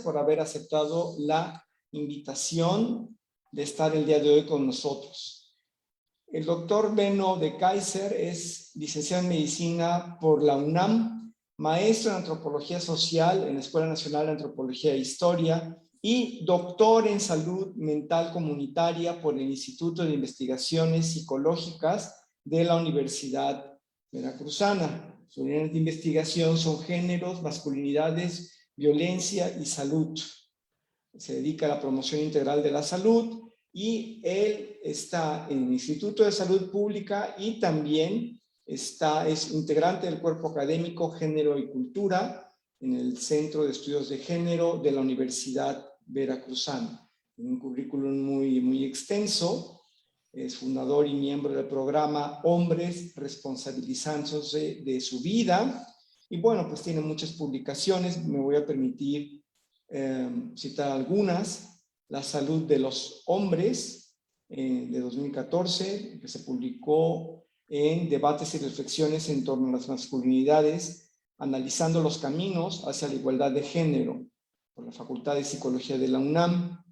por haber aceptado la invitación de estar el día de hoy con nosotros. El doctor Benno de Kaiser es licenciado en Medicina por la UNAM, maestro en Antropología Social en la Escuela Nacional de Antropología e Historia y doctor en Salud Mental Comunitaria por el Instituto de Investigaciones Psicológicas de la Universidad Veracruzana. Sus líneas de investigación son géneros, masculinidades, violencia y salud. Se dedica a la promoción integral de la salud y él está en el Instituto de Salud Pública y también es integrante del cuerpo académico Género y Cultura en el Centro de Estudios de Género de la Universidad Veracruzana. Tiene un currículum muy extenso. Es fundador y miembro del programa Hombres Responsabilizándose de su Vida. Y bueno, pues tiene muchas publicaciones. Me voy a permitir citar algunas. La salud de los hombres, de 2014, que se publicó en Debates y Reflexiones en torno a las masculinidades, analizando los caminos hacia la igualdad de género, por la Facultad de Psicología de la UNAM.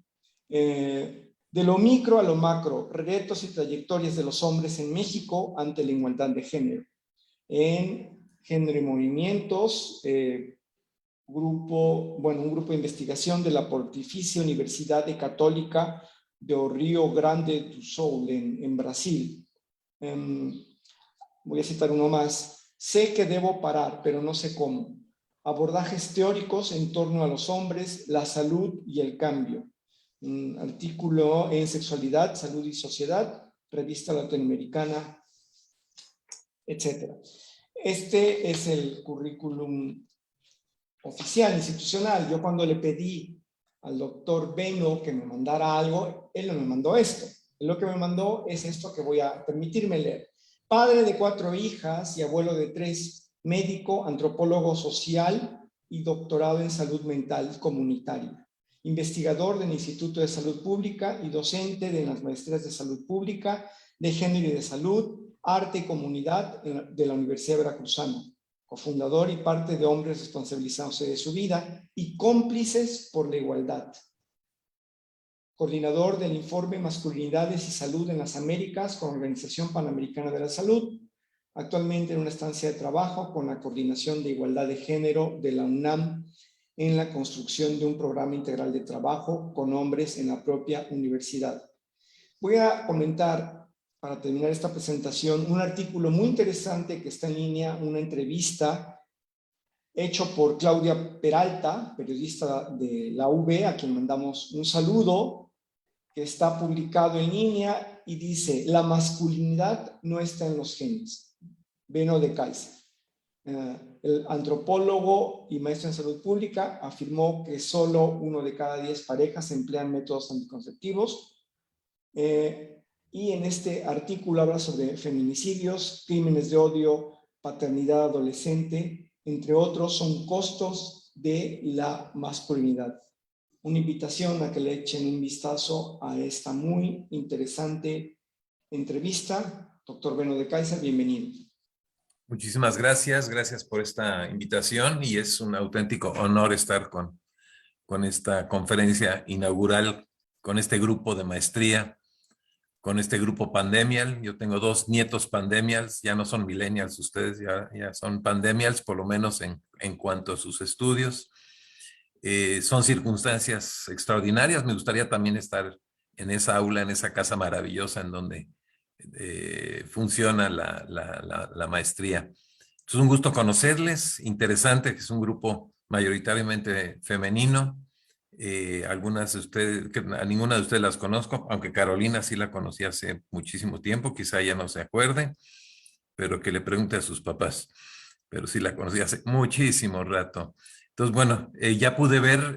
De lo micro a lo macro, retos y trayectorias de los hombres en México ante la igualdad de género. En Género y Movimientos, un grupo de investigación de la Pontificia Universidad Católica de Rio Grande do Sul en Brasil. Voy a citar uno más. Sé que debo parar, pero no sé cómo. Abordajes teóricos en torno a los hombres, la salud y el cambio. Un artículo en Sexualidad, Salud y Sociedad, Revista Latinoamericana, etc. Este es el currículum oficial, institucional. Yo cuando le pedí al doctor Benno que me mandara algo, él no me mandó esto. Él lo que me mandó es esto que voy a permitirme leer. Padre de 4 hijas y abuelo de 3, médico, antropólogo social y doctorado en salud mental comunitaria. Investigador del Instituto de Salud Pública y docente de las maestrías de Salud Pública, de Género y de Salud, Arte y Comunidad de la Universidad Veracruzana. Cofundador y parte de Hombres Responsabilizándose de su Vida y Cómplices por la Igualdad. Coordinador del informe Masculinidades y Salud en las Américas con la Organización Panamericana de la Salud. Actualmente en una estancia de trabajo con la Coordinación de Igualdad de Género de la UNAM en la construcción de un programa integral de trabajo con hombres en la propia universidad. Voy a comentar, para terminar esta presentación, un artículo muy interesante que está en línea, una entrevista hecho por Claudia Peralta, periodista de la UB, a quien mandamos un saludo, que está publicado en línea y dice: la masculinidad no está en los genes. Benno de Kaiser. El antropólogo y maestro en salud pública afirmó que solo 1 de cada 10 parejas emplean métodos anticonceptivos. Y en este artículo habla sobre feminicidios, crímenes de odio, paternidad adolescente, entre otros, son costos de la masculinidad. Una invitación a que le echen un vistazo a esta muy interesante entrevista. Doctor Benno de Kaiser, bienvenido. Muchísimas gracias, gracias por esta invitación y es un auténtico honor estar con esta conferencia inaugural, con este grupo de maestría, con este grupo pandemial. Yo tengo 2 nietos pandemials, ya no son millennials ustedes, ya son pandemials, por lo menos en cuanto a sus estudios. Son circunstancias extraordinarias. Me gustaría también estar en esa aula, en esa casa maravillosa en donde funciona la maestría. Es un gusto conocerles, interesante que es un grupo mayoritariamente femenino. Algunas de ustedes, a ninguna de ustedes las conozco, aunque Carolina sí la conocí hace muchísimo tiempo, quizá ella no se acuerde, pero que le pregunte a sus papás, pero sí la conocí hace muchísimo rato. Entonces, bueno, ya pude ver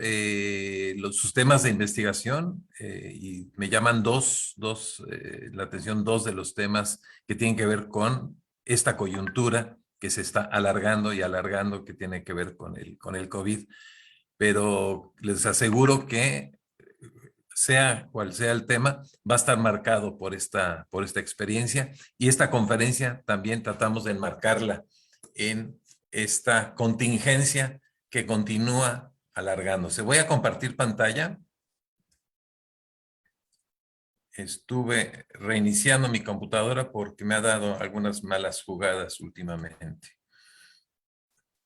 sus temas de investigación y me llaman la atención 2 de los temas que tienen que ver con esta coyuntura que se está alargando y alargando, que tiene que ver con el COVID. Pero les aseguro que sea cual sea el tema, va a estar marcado por esta experiencia, y esta conferencia también tratamos de enmarcarla en esta contingencia que continúa alargándose. Voy a compartir pantalla. Estuve reiniciando mi computadora porque me ha dado algunas malas jugadas últimamente.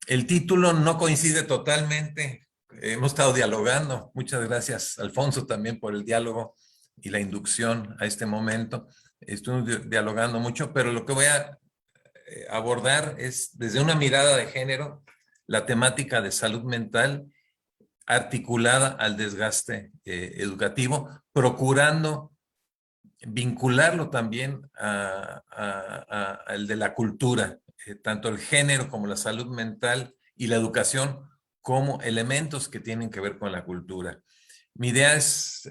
El título no coincide totalmente. Hemos estado dialogando. Muchas gracias, Alfonso, también por el diálogo y la inducción a este momento. Estuvimos dialogando mucho, pero lo que voy a abordar es desde una mirada de género la temática de salud mental articulada al desgaste educativo, procurando vincularlo también al de la cultura, tanto el género como la salud mental y la educación como elementos que tienen que ver con la cultura. Mi idea es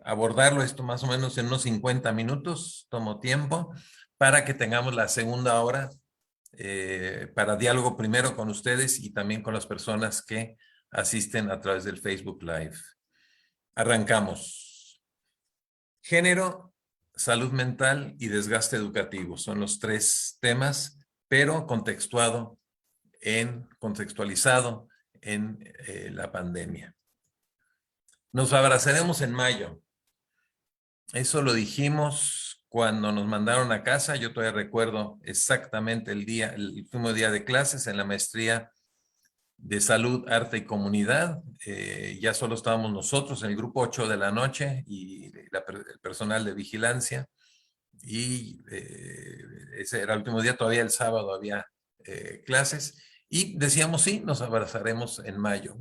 abordarlo esto más o menos en unos 50 minutos, tomo tiempo, para que tengamos la segunda hora para diálogo primero con ustedes y también con las personas que asisten a través del Facebook Live. Arrancamos. Género, salud mental y desgaste educativo son los tres temas, pero contextualizado en la pandemia. Nos abrazaremos en mayo. Eso lo dijimos cuando nos mandaron a casa. Yo todavía recuerdo exactamente el último día de clases en la maestría de Salud, Arte y Comunidad. Ya solo estábamos nosotros en el grupo 8 de la noche y el personal de vigilancia. Y ese era el último día, todavía el sábado había clases. Y decíamos, sí, nos abrazaremos en mayo.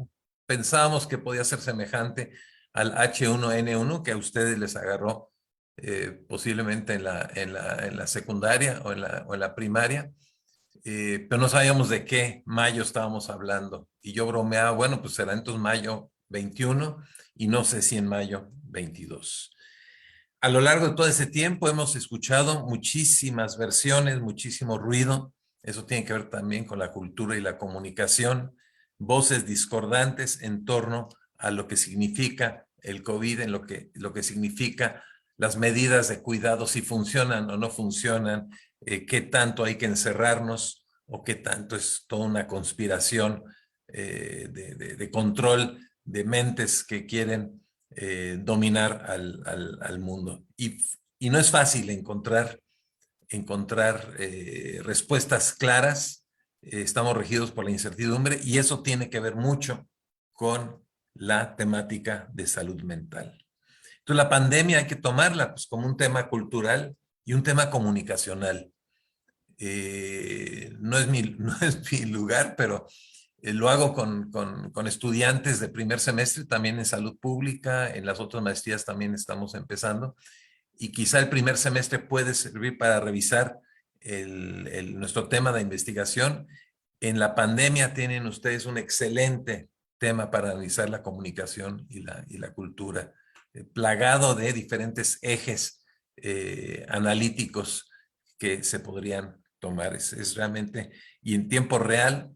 Pensábamos que podía ser semejante al H1N1 que a ustedes les agarró posiblemente en la secundaria o en la primaria. Pero no sabíamos de qué mayo estábamos hablando. Y yo bromeaba, bueno, pues será entonces mayo 21 y no sé si en mayo 22. A lo largo de todo ese tiempo hemos escuchado muchísimas versiones, muchísimo ruido. Eso tiene que ver también con la cultura y la comunicación. Voces discordantes en torno a lo que significa el COVID, en lo que significa las medidas de cuidado, si funcionan o no funcionan, qué tanto hay que encerrarnos o qué tanto es toda una conspiración de control de mentes que quieren dominar al mundo. Y no es fácil encontrar respuestas claras. Estamos regidos por la incertidumbre y eso tiene que ver mucho con la temática de salud mental. Entonces la pandemia hay que tomarla pues, como un tema cultural y un tema comunicacional. No es mi lugar, pero lo hago con estudiantes de primer semestre, también en salud pública, en las otras maestrías también estamos empezando, y quizá el primer semestre puede servir para revisar nuestro tema de investigación. En la pandemia tienen ustedes un excelente tema para analizar la comunicación y la cultura, plagado de diferentes ejes analíticos que se podrían tomar. Es realmente, y en tiempo real,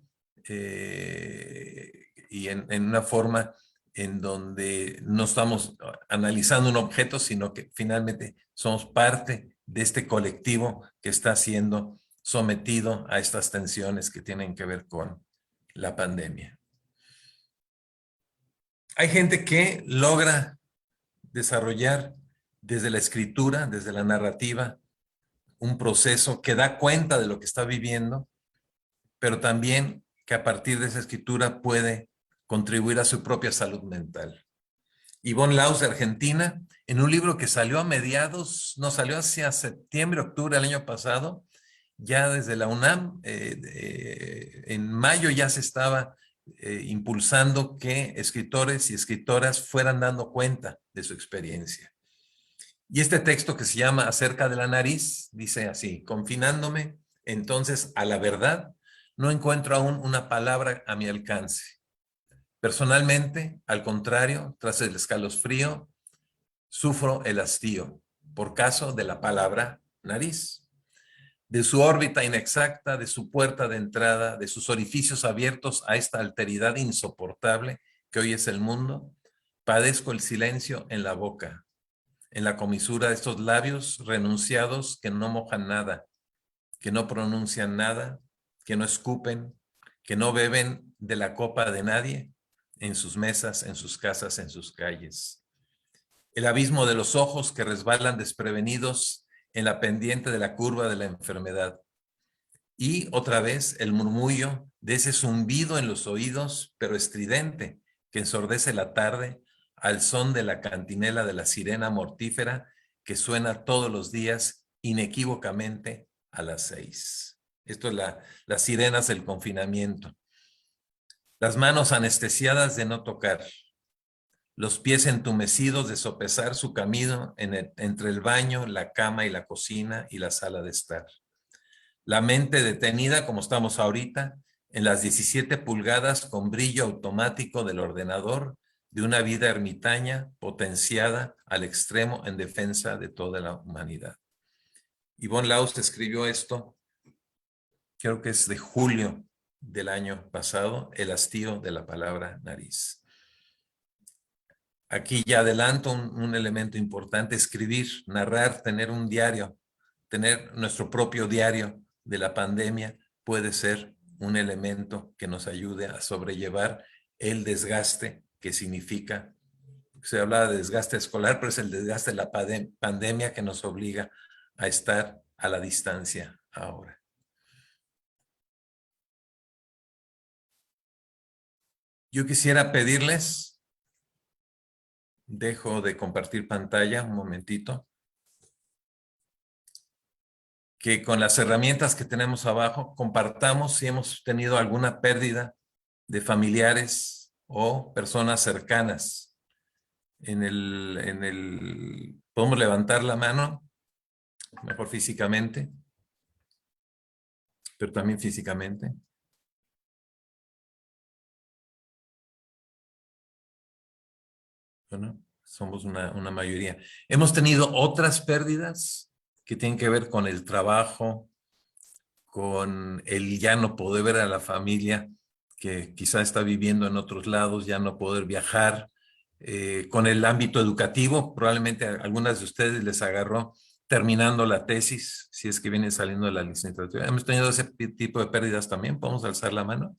y en una forma en donde no estamos analizando un objeto, sino que finalmente somos parte de este colectivo que está siendo sometido a estas tensiones que tienen que ver con la pandemia. Hay gente que logra desarrollar desde la escritura, desde la narrativa, un proceso que da cuenta de lo que está viviendo, pero también que a partir de esa escritura puede contribuir a su propia salud mental. Yvonne Laus de Argentina, en un libro que salió a mediados, no salió hacia septiembre, octubre del año pasado, ya desde la UNAM, en mayo ya se estaba impulsando que escritores y escritoras fueran dando cuenta de su experiencia. Y este texto que se llama Acerca de la nariz, dice así: confinándome entonces a la verdad, no encuentro aún una palabra a mi alcance. Personalmente, al contrario, tras el escalofrío, sufro el hastío por caso de la palabra nariz, de su órbita inexacta, de su puerta de entrada, de sus orificios abiertos a esta alteridad insoportable que hoy es el mundo. Padezco el silencio en la boca, en la comisura de estos labios renunciados que no mojan nada, que no pronuncian nada, que no escupen, que no beben de la copa de nadie, en sus mesas, en sus casas, en sus calles. El abismo de los ojos que resbalan desprevenidos en la pendiente de la curva de la enfermedad. Y otra vez el murmullo de ese zumbido en los oídos, pero estridente, que ensordece la tarde al son de la cantinela de la sirena mortífera que suena todos los días inequívocamente a las 6. Esto es las sirenas del confinamiento. Las manos anestesiadas de no tocar, los pies entumecidos de sopesar su camino entre el baño, la cama y la cocina y la sala de estar. La mente detenida, como estamos ahorita, en las 17 pulgadas con brillo automático del ordenador de una vida ermitaña potenciada al extremo en defensa de toda la humanidad. Yvonne Laust escribió esto, creo que es de julio del año pasado, El hastío de la palabra nariz. Aquí ya adelanto un elemento importante, escribir, narrar, tener un diario, tener nuestro propio diario de la pandemia puede ser un elemento que nos ayude a sobrellevar el desgaste que significa, se habla de desgaste escolar, pero es el desgaste de la pandemia que nos obliga a estar a la distancia ahora. Yo quisiera pedirles, dejo de compartir pantalla un momentito, que con las herramientas que tenemos abajo compartamos si hemos tenido alguna pérdida de familiares o personas cercanas. Podemos levantar la mano, mejor físicamente, pero también físicamente. Bueno, somos una mayoría. Hemos tenido otras pérdidas que tienen que ver con el trabajo, con el ya no poder ver a la familia que quizá está viviendo en otros lados, ya no poder viajar, con el ámbito educativo, probablemente a algunas de ustedes les agarró terminando la tesis, si es que vienen saliendo de la licenciatura. Hemos tenido ese tipo de pérdidas también, ¿podemos alzar la mano?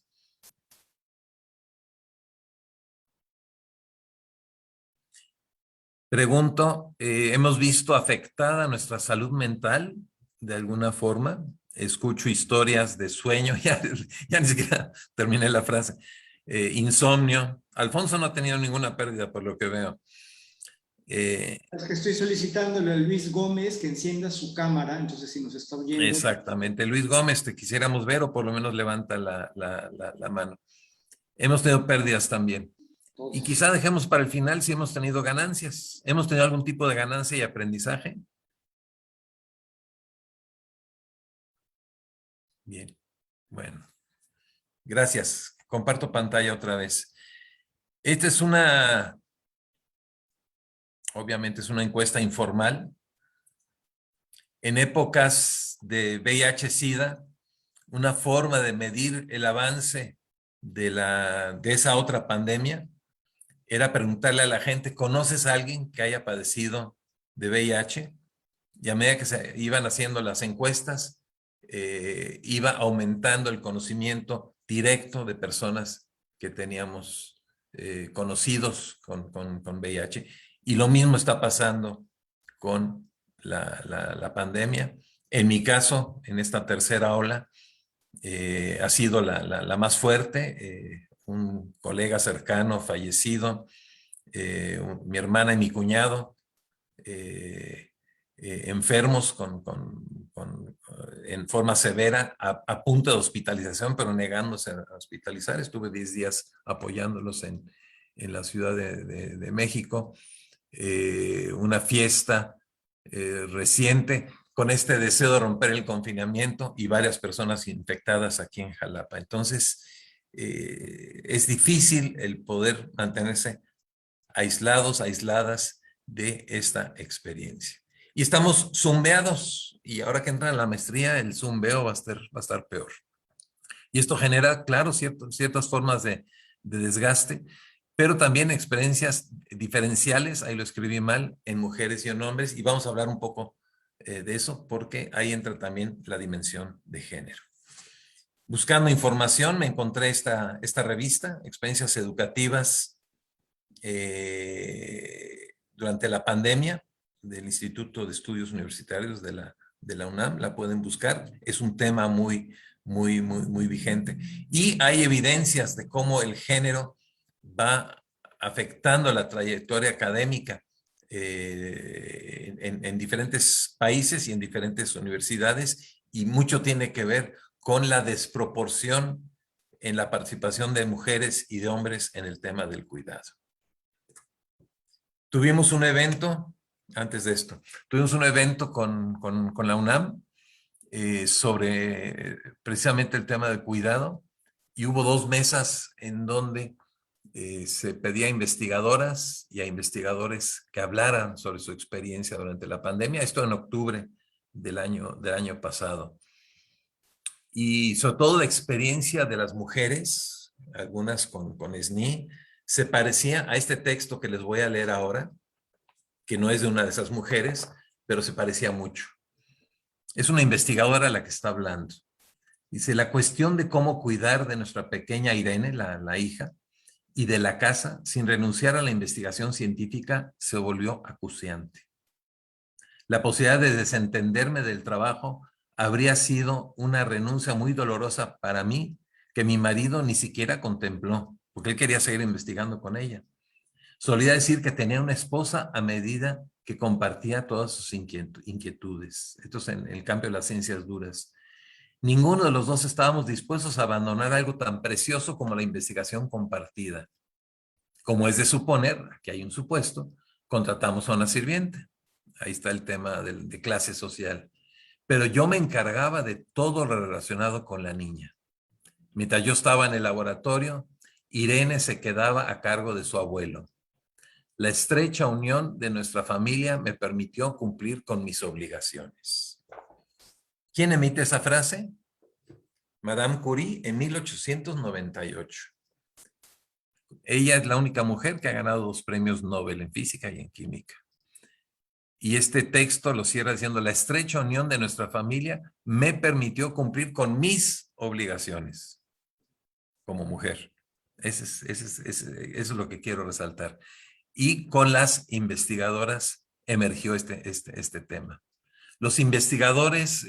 Pregunto, ¿hemos visto afectada nuestra salud mental de alguna forma? Escucho historias de sueño, ya ni siquiera terminé la frase. Insomnio. Alfonso no ha tenido ninguna pérdida por lo que veo. Es que estoy solicitándole a Luis Gómez que encienda su cámara, entonces si nos está oyendo. Exactamente. Luis Gómez, te quisiéramos ver o por lo menos levanta la mano. Hemos tenido pérdidas también. Y quizá dejemos para el final si hemos tenido ganancias. ¿Hemos tenido algún tipo de ganancia y aprendizaje? Bien, bueno. Gracias. Comparto pantalla otra vez. Esta es obviamente es una encuesta informal. En épocas de VIH-Sida, una forma de medir el avance de esa otra pandemia era preguntarle a la gente, ¿conoces a alguien que haya padecido de VIH? Y a medida que se iban haciendo las encuestas, iba aumentando el conocimiento directo de personas que teníamos conocidos con VIH. Y lo mismo está pasando con la pandemia. En mi caso, en esta tercera ola, ha sido la más fuerte. Un colega cercano fallecido, mi hermana y mi cuñado, enfermos en forma severa, a punto de hospitalización, pero negándose a hospitalizar. Estuve 10 días apoyándolos en la Ciudad de México. Una fiesta reciente con este deseo de romper el confinamiento y varias personas infectadas aquí en Jalapa. Entonces, es difícil el poder mantenerse aislados, aisladas de esta experiencia. Y estamos zumbeados, y ahora que entra en la maestría, el zumbeo va a estar peor. Y esto genera, claro, ciertas formas de desgaste, pero también experiencias diferenciales, ahí lo escribí mal, en mujeres y en hombres, y vamos a hablar un poco de eso, porque ahí entra también la dimensión de género. Buscando información me encontré esta revista, Experiencias Educativas durante la pandemia, del Instituto de Estudios Universitarios de la UNAM. La pueden buscar. Es un tema muy vigente. Y hay evidencias de cómo el género va afectando la trayectoria académica en diferentes países y en diferentes universidades, y mucho tiene que ver con la desproporción en la participación de mujeres y de hombres en el tema del cuidado. Tuvimos un evento, antes de esto, tuvimos un evento con la UNAM sobre precisamente el tema del cuidado, y hubo 2 mesas en donde se pedía a investigadoras y a investigadores que hablaran sobre su experiencia durante la pandemia, esto en octubre del año pasado. Y sobre todo la experiencia de las mujeres, algunas con SNI, se parecía a este texto que les voy a leer ahora, que no es de una de esas mujeres, pero se parecía mucho. Es una investigadora la que está hablando. Dice: la cuestión de cómo cuidar de nuestra pequeña Irene, la hija, y de la casa, sin renunciar a la investigación científica, se volvió acuciante. La posibilidad de desentenderme del trabajo habría sido una renuncia muy dolorosa para mí, que mi marido ni siquiera contempló, porque él quería seguir investigando con ella. Solía decir que tenía una esposa a medida que compartía todas sus inquietudes. Esto es en el campo de las ciencias duras. Ninguno de los dos estábamos dispuestos a abandonar algo tan precioso como la investigación compartida. Como es de suponer, aquí hay un supuesto, contratamos a una sirviente. Ahí está el tema de clase social. Pero yo me encargaba de todo lo relacionado con la niña. Mientras yo estaba en el laboratorio, Irene se quedaba a cargo de su abuelo. La estrecha unión de nuestra familia me permitió cumplir con mis obligaciones. ¿Quién emite esa frase? Madame Curie, en 1898. Ella es la única mujer que ha ganado 2 premios Nobel en física y en química. Y este texto lo cierra diciendo: la estrecha unión de nuestra familia me permitió cumplir con mis obligaciones como mujer. Eso es lo que quiero resaltar. Y con las investigadoras emergió este tema. Los investigadores,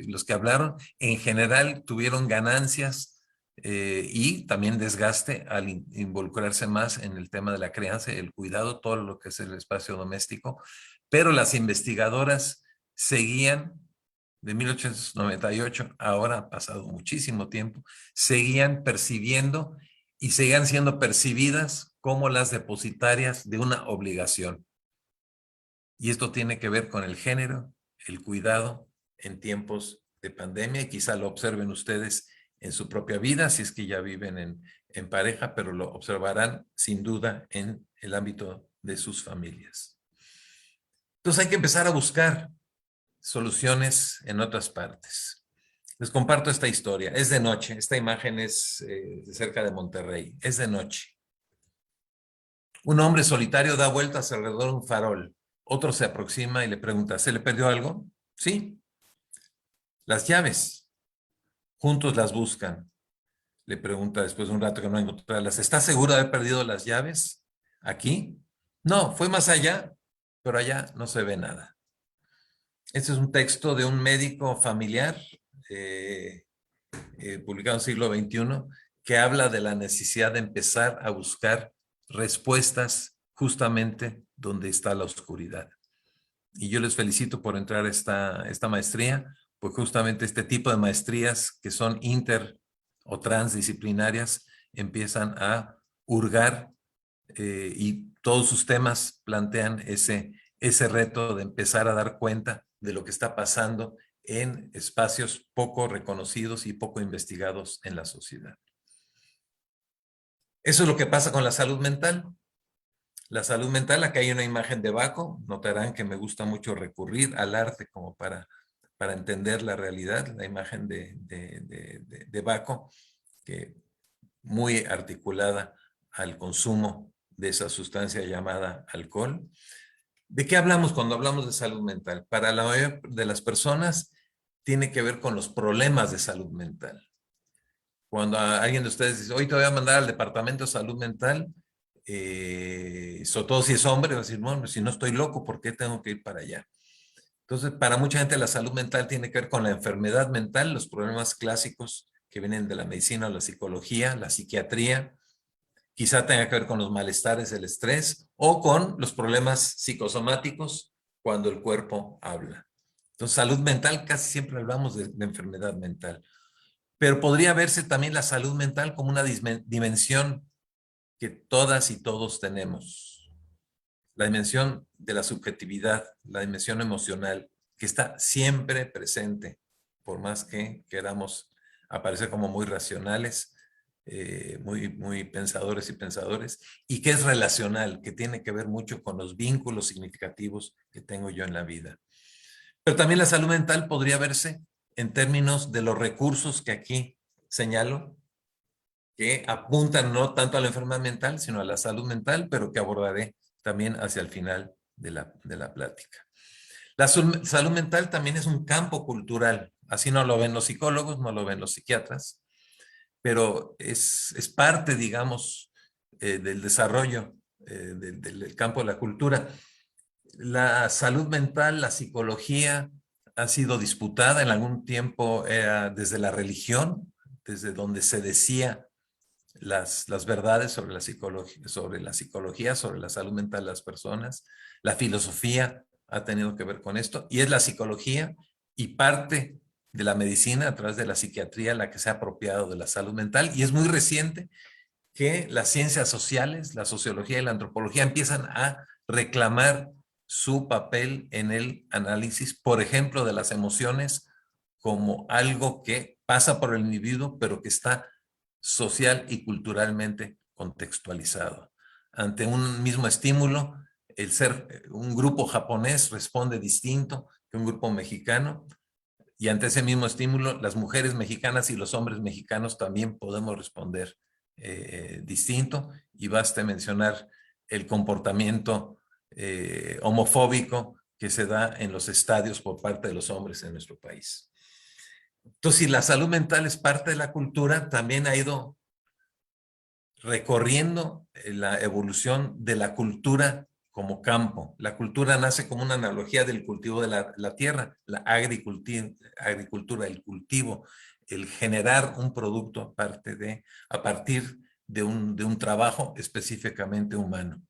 los que hablaron, en general tuvieron ganancias y también desgaste al involucrarse más en el tema de la crianza, el cuidado, todo lo que es el espacio doméstico. Pero las investigadoras seguían, de 1898, ahora ha pasado muchísimo tiempo, seguían percibiendo y seguían siendo percibidas como las depositarias de una obligación. Y esto tiene que ver con el género, el cuidado en tiempos de pandemia, y quizá lo observen ustedes en su propia vida, si es que ya viven en pareja, pero lo observarán sin duda en el ámbito de sus familias. Entonces hay que empezar a buscar soluciones en otras partes. Les comparto esta historia. Es de noche. Esta imagen es de cerca de Monterrey. Es de noche. Un hombre solitario da vueltas alrededor de un farol. Otro se aproxima y le pregunta: ¿se le perdió algo? Sí. Las llaves. Juntos las buscan. Le pregunta después de un rato que no encontrarlas: ¿está seguro de haber perdido las llaves? ¿Aquí? No, fue más allá, pero allá no se ve nada. Este es un texto de un médico familiar publicado en el siglo XXI, que habla de la necesidad de empezar a buscar respuestas justamente donde está la oscuridad. Y yo les felicito por entrar a esta maestría, pues justamente este tipo de maestrías que son inter o transdisciplinarias empiezan a hurgar y todos sus temas plantean ese reto de empezar a dar cuenta de lo que está pasando en espacios poco reconocidos y poco investigados en la sociedad. Eso es lo que pasa con la salud mental. La salud mental, acá hay una imagen de Baco. Notarán que me gusta mucho recurrir al arte como para entender la realidad. La imagen de Baco, que muy articulada al consumo de esa sustancia llamada alcohol. ¿De qué hablamos cuando hablamos de salud mental? Para la mayoría de las personas tiene que ver con los problemas de salud mental. Cuando alguien de ustedes dice, hoy te voy a mandar al departamento de salud mental, sobre todo si es hombre, va a decir, bueno, si no estoy loco, ¿por qué tengo que ir para allá? Entonces, para mucha gente la salud mental tiene que ver con la enfermedad mental, los problemas clásicos que vienen de la medicina o la psicología, la psiquiatría, quizá tenga que ver con los malestares, el estrés o con los problemas psicosomáticos cuando el cuerpo habla. Entonces, salud mental, casi siempre hablamos de enfermedad mental. Pero podría verse también la salud mental como una dimensión que todas y todos tenemos. La dimensión de la subjetividad, la dimensión emocional, que está siempre presente, por más que queramos aparecer como muy racionales, muy pensadores y pensadores, y que es relacional, que tiene que ver mucho con los vínculos significativos que tengo yo en la vida. Pero también la salud mental podría verse en términos de los recursos que aquí señalo, que apuntan no tanto a la enfermedad mental, sino a la salud mental, pero que abordaré también hacia el final de la plática. La salud mental también es un campo cultural, así no lo ven los psicólogos, no lo ven los psiquiatras, pero es parte, digamos, del desarrollo del campo de la cultura. La salud mental, la psicología ha sido disputada en algún tiempo desde la religión, desde donde se decía las verdades sobre la psicología, sobre la salud mental de las personas. La filosofía ha tenido que ver con esto y es la psicología y parte de la medicina a través de la psiquiatría la que se ha apropiado de la salud mental, y es muy reciente que las ciencias sociales, la sociología y la antropología empiezan a reclamar su papel en el análisis, por ejemplo, de las emociones como algo que pasa por el individuo, pero que está social y culturalmente contextualizado. Ante un mismo estímulo, un grupo japonés responde distinto que un grupo mexicano, y ante ese mismo estímulo, las mujeres mexicanas y los hombres mexicanos también podemos responder distinto, y basta mencionar el comportamiento homofóbico que se da en los estadios por parte de los hombres en nuestro país. Entonces, si la salud mental es parte de la cultura, también ha ido recorriendo la evolución de la cultura como campo. La cultura nace como una analogía del cultivo de la tierra, la agricultura, el cultivo, el generar un producto a partir de un trabajo específicamente humano.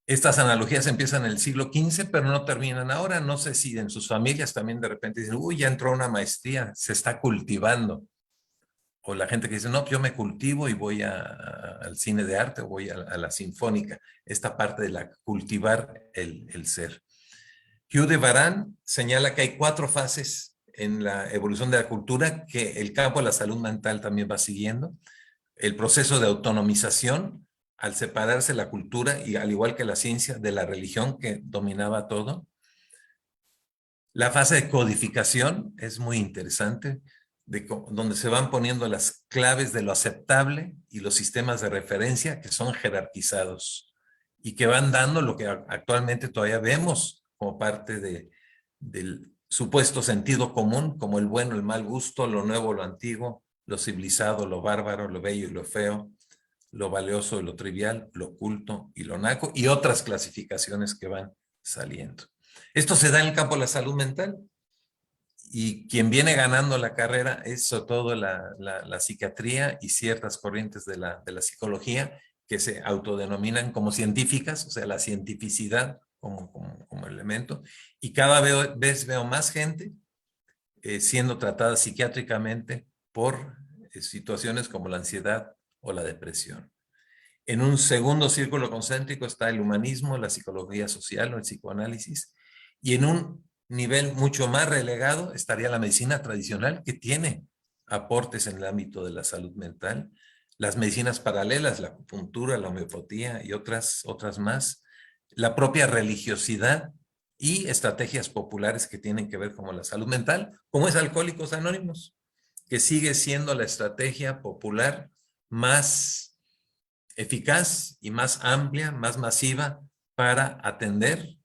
Estas analogías empiezan en el siglo XV, pero no terminan ahora. No sé si en sus familias también de repente dicen, uy, ya entró una maestría, se está cultivando. O la gente que dice, no, yo me cultivo y voy al cine de arte o voy a la sinfónica. Esta parte de la cultivar el ser. Hugh de Varane señala que hay 4 fases en la evolución de la cultura que el campo de la salud mental también va siguiendo. El proceso de autonomización, al separarse la cultura y al igual que la ciencia de la religión que dominaba todo. La fase de codificación es muy interesante, donde se van poniendo las claves de lo aceptable y los sistemas de referencia que son jerarquizados y que van dando lo que actualmente todavía vemos como parte del supuesto sentido común, como el bueno, el mal gusto, lo nuevo, lo antiguo, lo civilizado, lo bárbaro, lo bello y lo feo, lo valioso y lo trivial, lo oculto y lo naco, y otras clasificaciones que van saliendo. Esto se da en el campo de la salud mental, y quien viene ganando la carrera es sobre todo la psiquiatría y ciertas corrientes de la psicología que se autodenominan como científicas, o sea, la cientificidad como elemento, y cada vez veo más gente siendo tratada psiquiátricamente por situaciones como la ansiedad o la depresión. En un segundo círculo concéntrico está el humanismo, la psicología social o el psicoanálisis, y en un nivel mucho más relegado estaría la medicina tradicional, que tiene aportes en el ámbito de la salud mental, las medicinas paralelas, la acupuntura, la homeopatía y otras más, la propia religiosidad y estrategias populares que tienen que ver con la salud mental, como es Alcohólicos Anónimos, que sigue siendo la estrategia popular más eficaz y más amplia, más masiva para atender,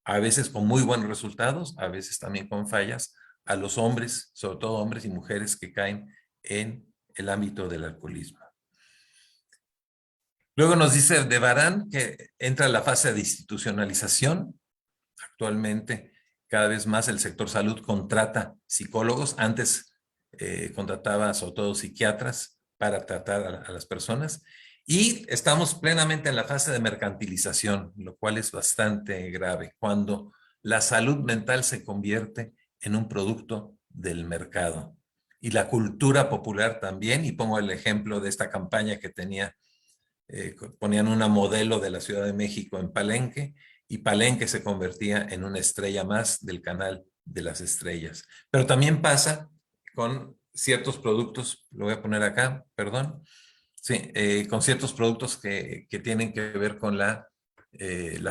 a veces con muy buenos resultados, a veces también con fallas, a los hombres, sobre todo hombres y mujeres que caen en el ámbito del alcoholismo. Luego nos dice de Barán que entra la fase de institucionalización. Actualmente, cada vez más el sector salud contrata psicólogos. Antes contrataba sobre todo psiquiatras para tratar a las personas. Y estamos plenamente en la fase de mercantilización, lo cual es bastante grave, cuando la salud mental se convierte en un producto del mercado. Y la cultura popular también, y pongo el ejemplo de esta campaña que tenía, ponían una modelo de la Ciudad de México en Palenque, y Palenque se convertía en una estrella más del canal de las estrellas. Pero también pasa con ciertos productos, lo voy a poner acá, perdón, sí, con ciertos productos que tienen que ver con la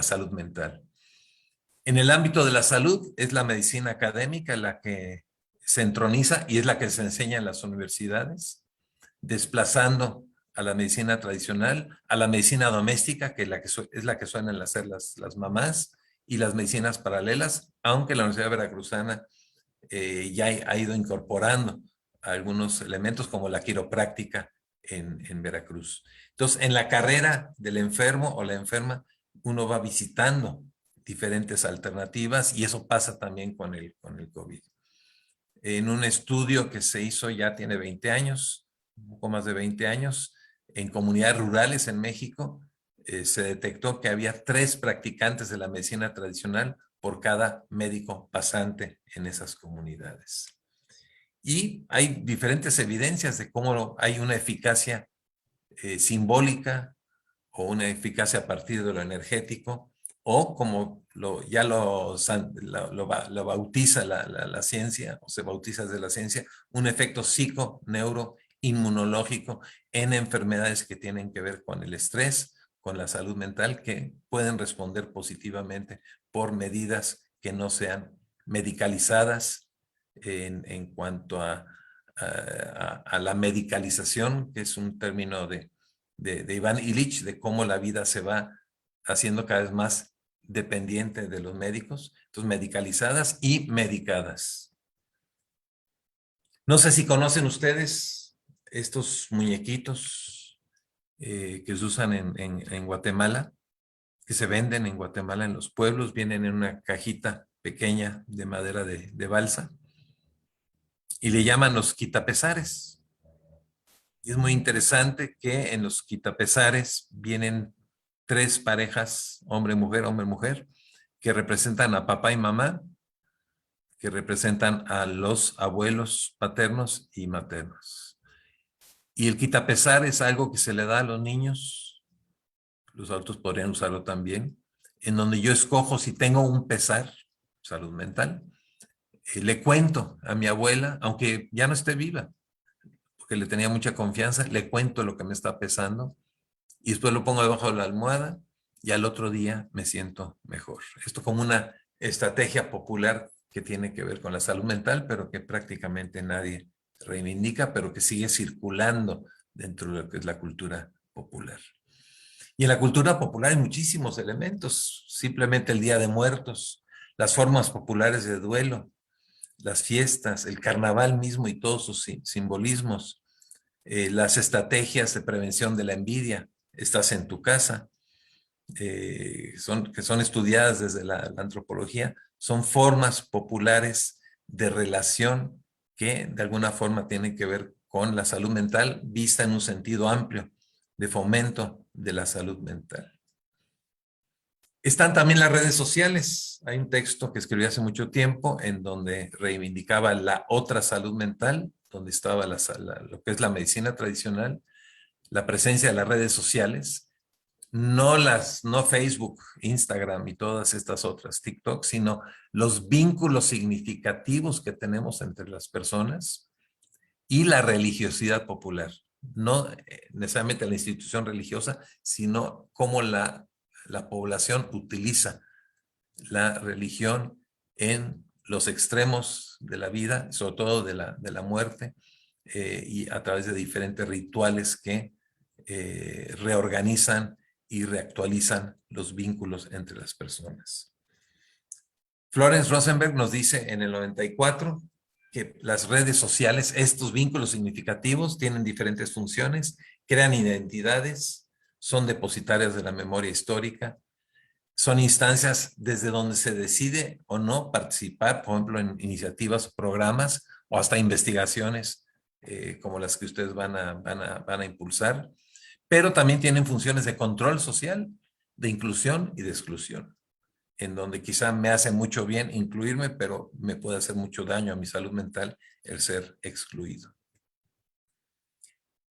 salud mental. En el ámbito de la salud es la medicina académica la que se entroniza y es la que se enseña en las universidades, desplazando a la medicina tradicional, a la medicina doméstica, que es la que suelen hacer las mamás, y las medicinas paralelas, aunque la Universidad Veracruzana ya ha ido incorporando algunos elementos como la quiropráctica en Veracruz. Entonces, en la carrera del enfermo o la enferma, uno va visitando diferentes alternativas y eso pasa también con el COVID. En un estudio que se hizo ya tiene 20 años, un poco más de 20 años, en comunidades rurales en México, se detectó que había 3 practicantes de la medicina tradicional por cada médico pasante en esas comunidades. Y hay diferentes evidencias de cómo hay una eficacia simbólica o una eficacia a partir de lo energético, o como ya lo bautiza la ciencia, o se bautiza desde la ciencia, un efecto psico-neuro-inmunológico en enfermedades que tienen que ver con el estrés, con la salud mental, que pueden responder positivamente por medidas que no sean medicalizadas en cuanto a la medicalización, que es un término de Iván Illich, de cómo la vida se va haciendo cada vez más dependiente de los médicos, entonces medicalizadas y medicadas. No sé si conocen ustedes estos muñequitos que se usan en Guatemala, que se venden en Guatemala en los pueblos, vienen en una cajita pequeña de madera de balsa y le llaman los quitapesares. Y es muy interesante que en los quitapesares vienen 3 parejas, hombre-mujer, que representan a papá y mamá, que representan a los abuelos paternos y maternos. Y el quitapesar es algo que se le da a los niños, los adultos podrían usarlo también, en donde yo escojo si tengo un pesar, salud mental, le cuento a mi abuela, aunque ya no esté viva, porque le tenía mucha confianza, le cuento lo que me está pesando y después lo pongo debajo de la almohada y al otro día me siento mejor. Esto como una estrategia popular que tiene que ver con la salud mental, pero que prácticamente nadie reivindica, pero que sigue circulando dentro de lo que es la cultura popular. Y en la cultura popular hay muchísimos elementos, simplemente el Día de Muertos, las formas populares de duelo, las fiestas, el carnaval mismo y todos sus simbolismos, las estrategias de prevención de la envidia, estás en tu casa, que son estudiadas desde la antropología, son formas populares de relación que de alguna forma tienen que ver con la salud mental vista en un sentido amplio de fomento de la salud mental. Están también las redes sociales. Hay un texto que escribí hace mucho tiempo en donde reivindicaba la otra salud mental, donde estaba lo que es la medicina tradicional, la presencia de las redes sociales, no Facebook, Instagram y todas estas otras, TikTok, sino los vínculos significativos que tenemos entre las personas y la religiosidad popular. No necesariamente la institución religiosa, sino cómo la población utiliza la religión en los extremos de la vida, sobre todo de la muerte, y a través de diferentes rituales que reorganizan y reactualizan los vínculos entre las personas. Florence Rosenberg nos dice en el 94 que las redes sociales, estos vínculos significativos, tienen diferentes funciones, crean identidades, son depositarias de la memoria histórica, son instancias desde donde se decide o no participar, por ejemplo, en iniciativas, programas o hasta investigaciones como las que ustedes van a impulsar, pero también tienen funciones de control social, de inclusión y de exclusión, en donde quizá me hace mucho bien incluirme, pero me puede hacer mucho daño a mi salud mental el ser excluido.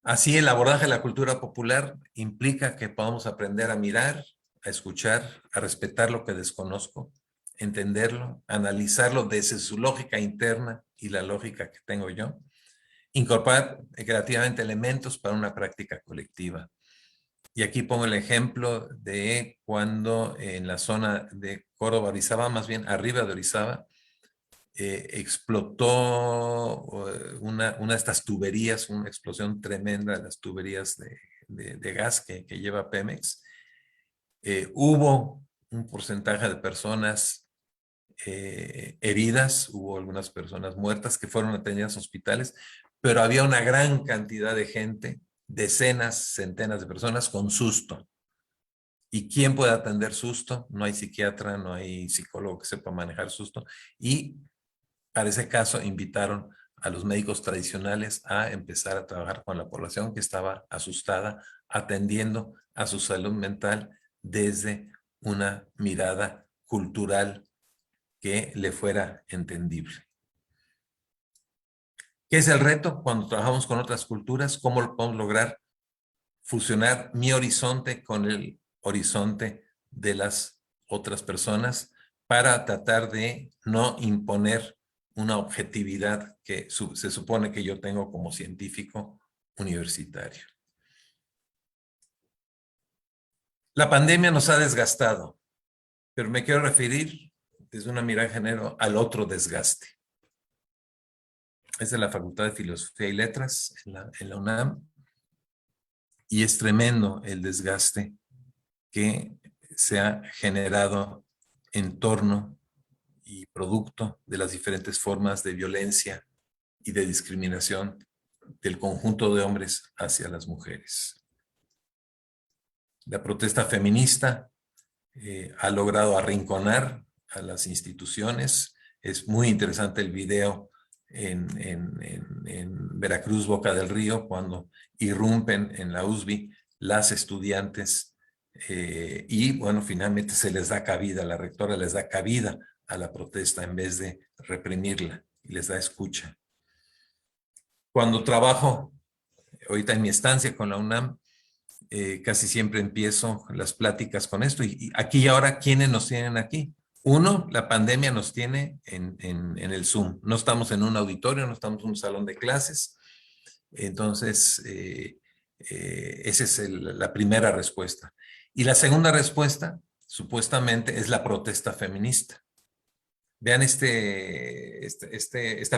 Así, el abordaje de la cultura popular implica que podamos aprender a mirar, a escuchar, a respetar lo que desconozco, entenderlo, analizarlo desde su lógica interna y la lógica que tengo yo, incorporar creativamente elementos para una práctica colectiva. Y aquí pongo el ejemplo de cuando en la zona de Córdoba, Orizaba, más bien arriba de Orizaba, explotó una de estas tuberías, una explosión tremenda de las tuberías de gas que lleva Pemex. Hubo un porcentaje de personas heridas, hubo algunas personas muertas que fueron atendidas a hospitales, pero había una gran cantidad de gente, decenas, centenas de personas con susto. ¿Y quién puede atender susto? No hay psiquiatra, no hay psicólogo que sepa manejar susto. Y para ese caso invitaron a los médicos tradicionales a empezar a trabajar con la población que estaba asustada, atendiendo a su salud mental desde una mirada cultural que le fuera entendible. ¿Qué es el reto cuando trabajamos con otras culturas? ¿Cómo lo podemos lograr fusionar mi horizonte con el horizonte de las otras personas para tratar de no imponer una objetividad que se supone que yo tengo como científico universitario? La pandemia nos ha desgastado, pero me quiero referir desde una mirada general al otro desgaste. Es de la Facultad de Filosofía y Letras en la UNAM, y es tremendo el desgaste que se ha generado en torno y producto de las diferentes formas de violencia y de discriminación del conjunto de hombres hacia las mujeres. La protesta feminista ha logrado arrinconar a las instituciones. Es muy interesante el video en Veracruz, Boca del Río, cuando irrumpen en la USB las estudiantes y bueno, finalmente se les da cabida, la rectora les da cabida a la protesta en vez de reprimirla y les da escucha. Cuando trabajo ahorita en mi estancia con la UNAM, casi siempre empiezo las pláticas con esto. Y aquí y ahora, ¿quiénes nos tienen aquí? Uno, la pandemia nos tiene en el Zoom. No estamos en un auditorio, no estamos en un salón de clases. Entonces, esa es la primera respuesta. Y la segunda respuesta, supuestamente, es la protesta feminista. Vean esta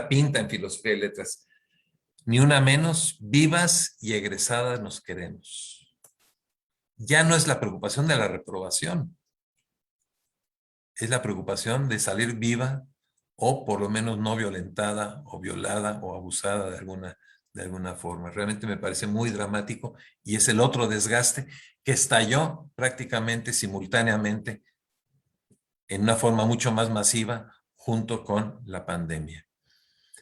pinta en Filosofía y Letras. Ni una menos, vivas y egresadas nos queremos. Ya no es la preocupación de la reprobación, es la preocupación de salir viva o por lo menos no violentada o violada o abusada de alguna forma. Realmente me parece muy dramático y es el otro desgaste que estalló prácticamente simultáneamente en una forma mucho más masiva junto con la pandemia.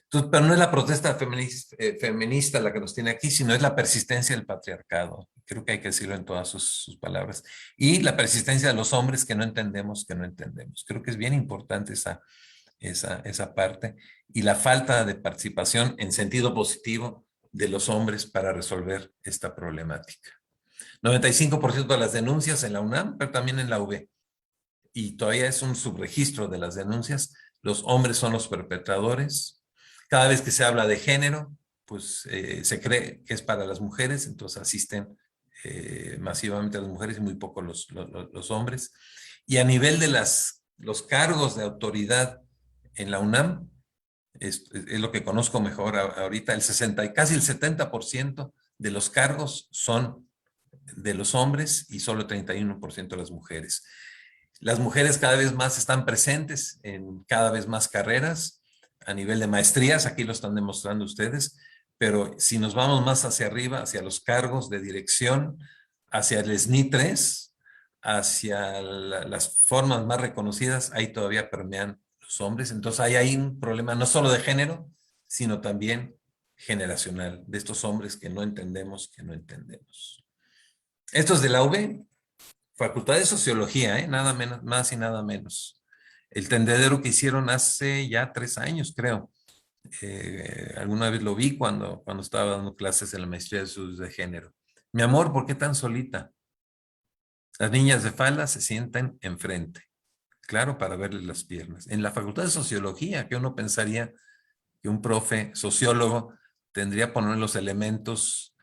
Entonces, pero no es la protesta feminista la que nos tiene aquí, sino es la persistencia del patriarcado. Creo que hay que decirlo en todas sus palabras. Y la persistencia de los hombres que no entendemos, que no entendemos. Creo que es bien importante esa parte. Y la falta de participación en sentido positivo de los hombres para resolver esta problemática. 95% de las denuncias en la UNAM, pero también en la UB. Y todavía es un subregistro de las denuncias. Los hombres son los perpetradores. Cada vez que se habla de género, pues se cree que es para las mujeres, entonces asisten masivamente las mujeres y muy poco los hombres. Y a nivel de los cargos de autoridad en la UNAM, es lo que conozco mejor ahorita, casi el 70% de los cargos son de los hombres y solo el 31% de las mujeres. Las mujeres cada vez más están presentes en cada vez más carreras. a nivel de maestrías, aquí lo están demostrando ustedes, pero si nos vamos más hacia arriba, hacia los cargos de dirección, hacia el SNI 3, hacia las formas más reconocidas, ahí todavía permean los hombres. Entonces hay un problema no solo de género, sino también generacional, de estos hombres que no entendemos, Esto es de la UB, Facultad de Sociología, nada menos, más y nada menos. El tendedero que hicieron hace ya 3 años, creo. Alguna vez lo vi cuando estaba dando clases en la maestría de estudios de género. Mi amor, ¿por qué tan solita? Las niñas de falda se sientan enfrente, claro, para verles las piernas. En la Facultad de Sociología, que uno pensaría que un profe sociólogo tendría que poner los elementos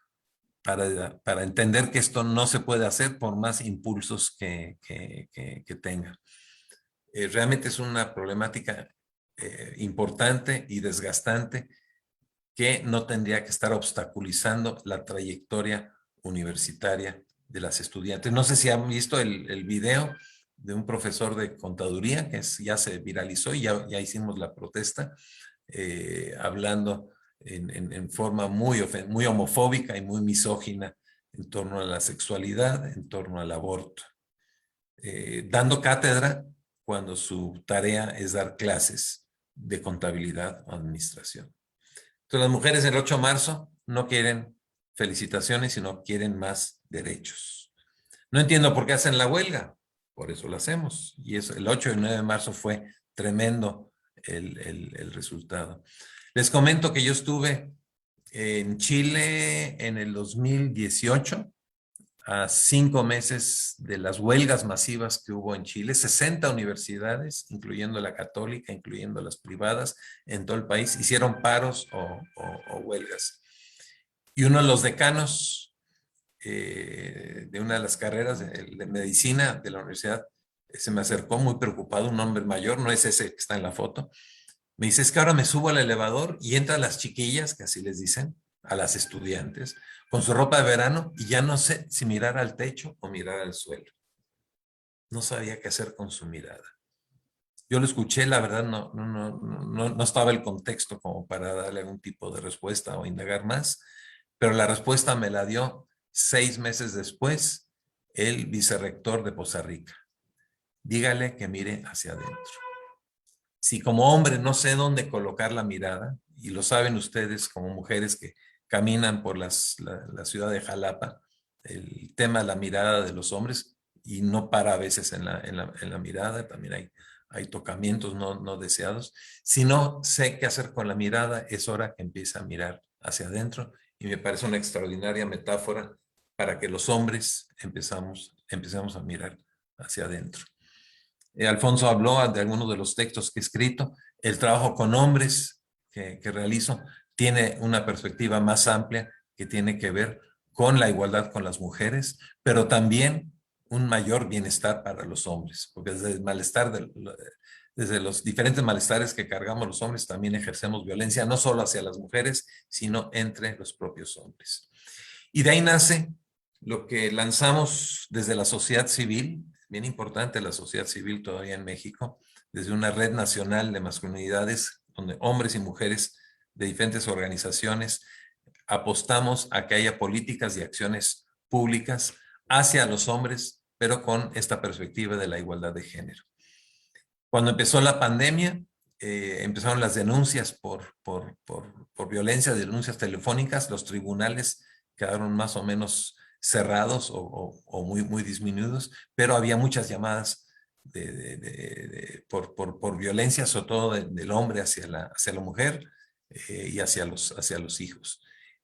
para entender que esto no se puede hacer por más impulsos que tenga. Realmente es una problemática importante y desgastante que no tendría que estar obstaculizando la trayectoria universitaria de las estudiantes. No sé si han visto el video de un profesor de contaduría que ya se viralizó y ya hicimos la protesta, hablando en forma muy homofóbica y muy misógina en torno a la sexualidad, en torno al aborto. Dando cátedra cuando su tarea es dar clases de contabilidad o administración. Entonces las mujeres el 8 de marzo no quieren felicitaciones, sino quieren más derechos. No entiendo por qué hacen la huelga, por eso lo hacemos. Y eso, el 8 y el 9 de marzo fue tremendo el resultado. Les comento que yo estuve en Chile en el 2018, a 5 meses de las huelgas masivas que hubo en Chile, 60 universidades, incluyendo la católica, incluyendo las privadas, en todo el país, hicieron paros o huelgas. Y uno de los decanos de una de las carreras de medicina de la universidad se me acercó muy preocupado, un hombre mayor, no es ese que está en la foto. Me dice, es que ahora me subo al elevador y entran las chiquillas, que así les dicen, a las estudiantes, con su ropa de verano y ya no sé si mirar al techo o mirar al suelo. No sabía qué hacer con su mirada. Yo lo escuché, la verdad no estaba el contexto como para darle algún tipo de respuesta o indagar más, pero la respuesta me la dio 6 meses después el vicerrector de Poza Rica. Dígale que mire hacia adentro. Si como hombre no sé dónde colocar la mirada, y lo saben ustedes como mujeres que caminan por la ciudad de Jalapa, el tema de la mirada de los hombres, y no para a veces en la mirada, también hay tocamientos no deseados. Si no sé qué hacer con la mirada, es hora que empiece a mirar hacia adentro, y me parece una extraordinaria metáfora para que los hombres empecemos a mirar hacia adentro. Alfonso habló de algunos de los textos que he escrito. El trabajo con hombres que realizo tiene una perspectiva más amplia que tiene que ver con la igualdad con las mujeres, pero también un mayor bienestar para los hombres, porque desde el malestar, desde los diferentes malestares que cargamos los hombres, también ejercemos violencia, no solo hacia las mujeres, sino entre los propios hombres. Y de ahí nace lo que lanzamos desde la sociedad civil, bien importante la sociedad civil todavía en México, desde una red nacional de masculinidades, donde hombres y mujeres de diferentes organizaciones apostamos a que haya políticas y acciones públicas hacia los hombres, pero con esta perspectiva de la igualdad de género. Cuando empezó la pandemia, empezaron las denuncias por violencia, denuncias telefónicas, los tribunales quedaron más o menos cerrados o muy disminuidos, pero había muchas llamadas por violencia, sobre todo del hombre hacia la mujer y hacia los hijos.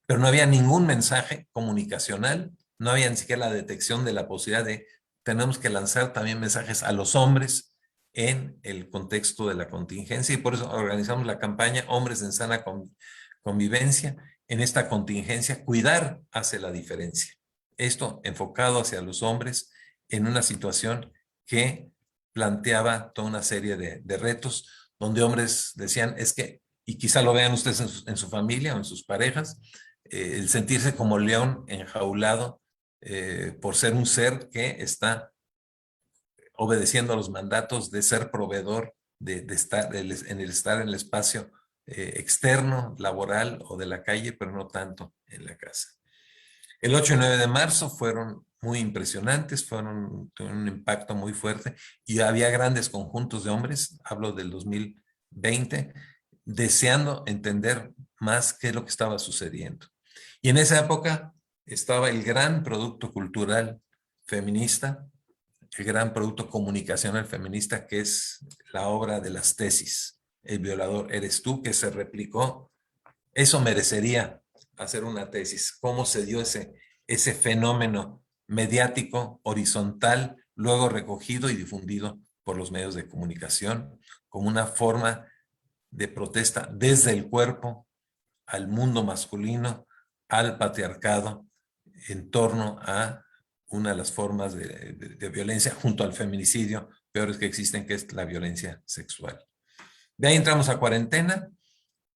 Pero no había ningún mensaje comunicacional, no había ni siquiera la detección de la posibilidad de tenemos que lanzar también mensajes a los hombres en el contexto de la contingencia, y por eso organizamos la campaña Hombres en Sana Convivencia. En esta contingencia, cuidar hace la diferencia. Esto enfocado hacia los hombres en una situación que planteaba toda una serie de retos, donde hombres decían, es que, y quizá lo vean ustedes en su familia o en sus parejas, el sentirse como león enjaulado por ser un ser que está obedeciendo a los mandatos de ser proveedor, de estar en el espacio externo, laboral o de la calle, pero no tanto en la casa. El 8 y 9 de marzo fueron muy impresionantes, tuvieron un impacto muy fuerte y había grandes conjuntos de hombres, hablo del 2020, deseando entender más qué es lo que estaba sucediendo. Y en esa época estaba el gran producto cultural feminista, el gran producto comunicacional feminista, que es la obra de las tesis. El violador eres tú, que se replicó. Eso merecería hacer una tesis. ¿Cómo se dio ese fenómeno mediático, horizontal, luego recogido y difundido por los medios de comunicación como una forma de protesta desde el cuerpo al mundo masculino, al patriarcado, en torno a una de las formas de violencia junto al feminicidio peores que existen, que es la violencia sexual. De ahí entramos a cuarentena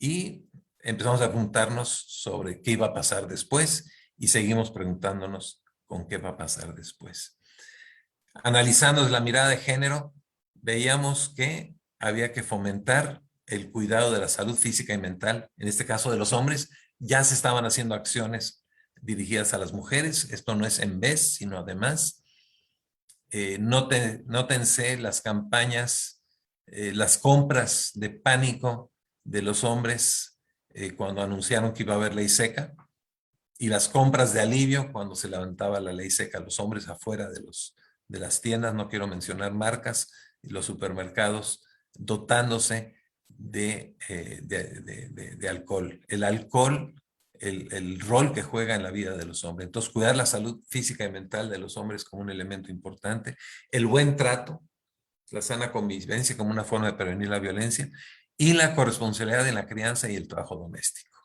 y empezamos a preguntarnos sobre qué iba a pasar después y seguimos preguntándonos con qué va a pasar después. Analizando desde la mirada de género, veíamos que había que fomentar el cuidado de la salud física y mental, en este caso de los hombres. Ya se estaban haciendo acciones dirigidas a las mujeres. Esto no es en vez, sino además. Nótense las campañas, las compras de pánico de los hombres cuando anunciaron que iba a haber ley seca y las compras de alivio cuando se levantaba la ley seca, los hombres afuera de las tiendas, no quiero mencionar marcas, y los supermercados dotándose de alcohol. El alcohol, el rol que juega en la vida de los hombres. Entonces, cuidar la salud física y mental de los hombres como un elemento importante. El buen trato, la sana convivencia como una forma de prevenir la violencia y la corresponsabilidad en la crianza y el trabajo doméstico,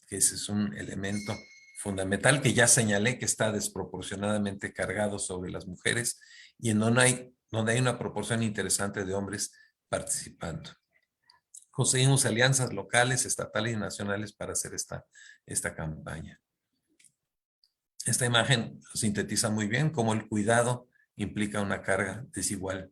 que ese es un elemento fundamental que ya señalé que está desproporcionadamente cargado sobre las mujeres y en donde hay una proporción interesante de hombres participando. Conseguimos alianzas locales, estatales y nacionales para hacer esta campaña. Esta imagen lo sintetiza muy bien cómo el cuidado implica una carga desigual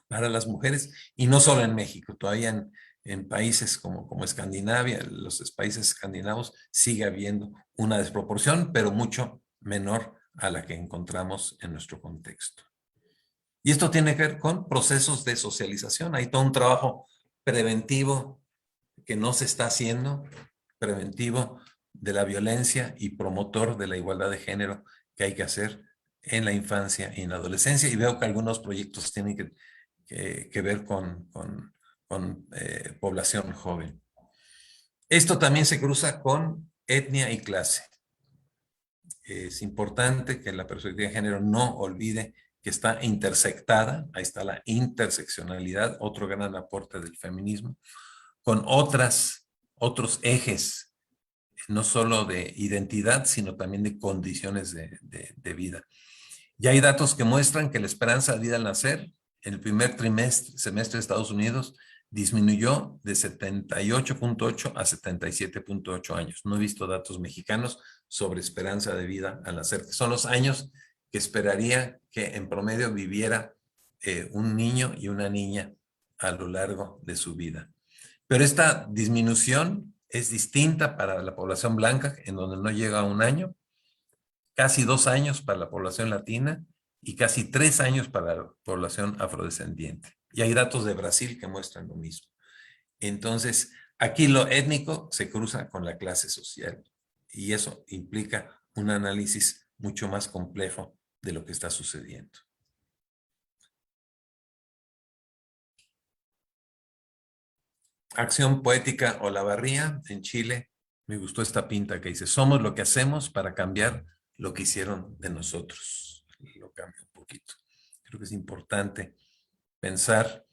para las mujeres y no solo en México, todavía en países como Escandinavia, los países escandinavos, sigue habiendo una desproporción, pero mucho menor a la que encontramos en nuestro contexto. Y esto tiene que ver con procesos de socialización. Hay todo un trabajo preventivo que no se está haciendo, preventivo de la violencia y promotor de la igualdad de género que hay que hacer en la infancia y en la adolescencia. Y veo que algunos proyectos tienen que ver con población joven. Esto también se cruza con etnia y clase. Es importante que la perspectiva de género no olvide que está intersectada, ahí está la interseccionalidad, otro gran aporte del feminismo, con otros ejes, no solo de identidad, sino también de condiciones de vida. Y hay datos que muestran que la esperanza de vida al nacer en el primer semestre de Estados Unidos disminuyó de 78.8 a 77.8 años. No he visto datos mexicanos sobre esperanza de vida al nacer, que son los años que esperaría que en promedio viviera un niño y una niña a lo largo de su vida. Pero esta disminución es distinta para la población blanca, en donde no llega a un año, casi 2 años para la población latina y casi 3 años para la población afrodescendiente. Y hay datos de Brasil que muestran lo mismo. Entonces, aquí lo étnico se cruza con la clase social y eso implica un análisis mucho más complejo de lo que está sucediendo. Acción Poética Olavarría en Chile. Me gustó esta pinta que dice: somos lo que hacemos para cambiar lo que hicieron de nosotros. Lo cambio un poquito. Creo que es importante pensar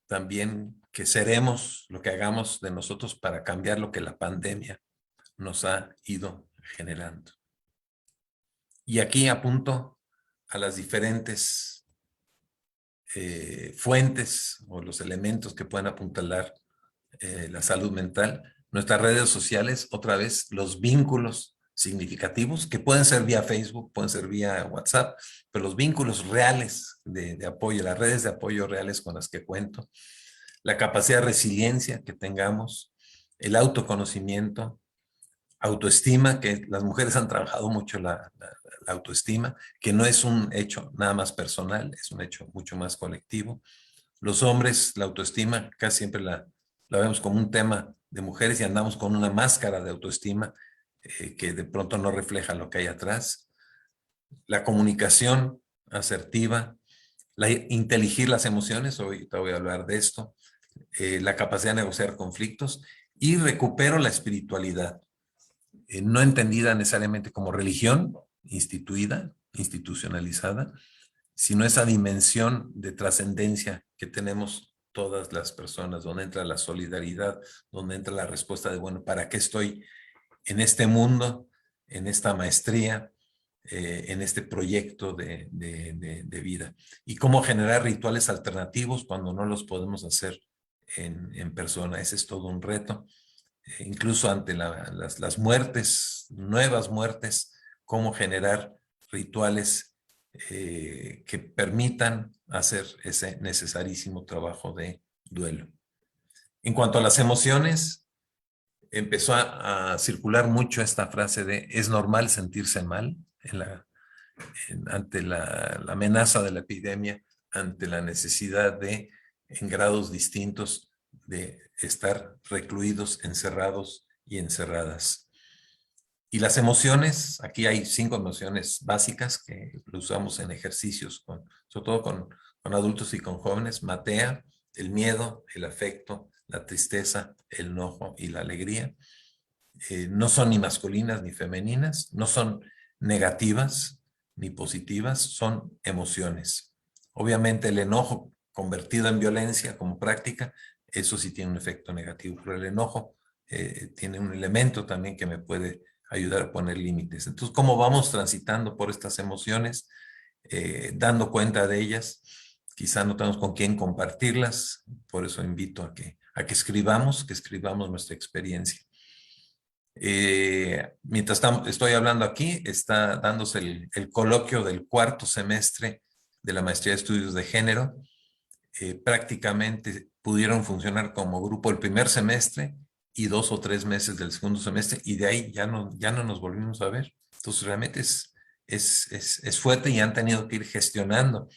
también que seremos lo que hagamos de nosotros para cambiar lo que la pandemia nos ha ido generando. Y aquí apunto a las diferentes fuentes o los elementos que pueden apuntalar la salud mental. Nuestras redes sociales, otra vez, los vínculos significativos, que pueden ser vía Facebook, pueden ser vía WhatsApp, pero los vínculos reales de apoyo, las redes de apoyo reales con las que cuento, la capacidad de resiliencia que tengamos, el autoconocimiento, autoestima, que las mujeres han trabajado mucho la autoestima, que no es un hecho nada más personal, es un hecho mucho más colectivo. Los hombres, la autoestima, casi siempre la vemos como un tema de mujeres y andamos con una máscara de autoestima que de pronto no refleja lo que hay atrás. La comunicación asertiva, inteligir las emociones, hoy te voy a hablar de esto, la capacidad de negociar conflictos y recupero la espiritualidad, no entendida necesariamente como religión instituida, institucionalizada, sino esa dimensión de trascendencia que tenemos todas las personas, donde entra la solidaridad, donde entra la respuesta de, bueno, ¿para qué estoy en este mundo, en esta maestría, en este proyecto de vida? Y cómo generar rituales alternativos cuando no los podemos hacer en persona. Ese es todo un reto. Incluso ante las muertes, nuevas muertes, cómo generar rituales que permitan hacer ese necesarísimo trabajo de duelo. En cuanto a las emociones, empezó a circular mucho esta frase de es normal sentirse mal ante la amenaza de la epidemia, ante la necesidad de, en grados distintos, de estar recluidos, encerrados y encerradas. Y las emociones, aquí hay 5 emociones básicas que lo usamos en ejercicios, sobre todo con adultos y con jóvenes. Matea, el miedo, el afecto, la tristeza, el enojo y la alegría. No son ni masculinas ni femeninas, no son negativas ni positivas, son emociones. Obviamente el enojo convertido en violencia como práctica, eso sí tiene un efecto negativo, pero el enojo tiene un elemento también que me puede ayudar a poner límites. Entonces, ¿cómo vamos transitando por estas emociones? Dando cuenta de ellas, quizá no tenemos con quién compartirlas, por eso invito a que escribamos nuestra experiencia. Mientras estoy hablando aquí, está dándose el coloquio del 4º semestre de la Maestría de Estudios de Género. Prácticamente pudieron funcionar como grupo el primer semestre y 2 o 3 meses del segundo semestre, y de ahí ya no nos volvimos a ver. Entonces realmente es fuerte y han tenido que ir gestionando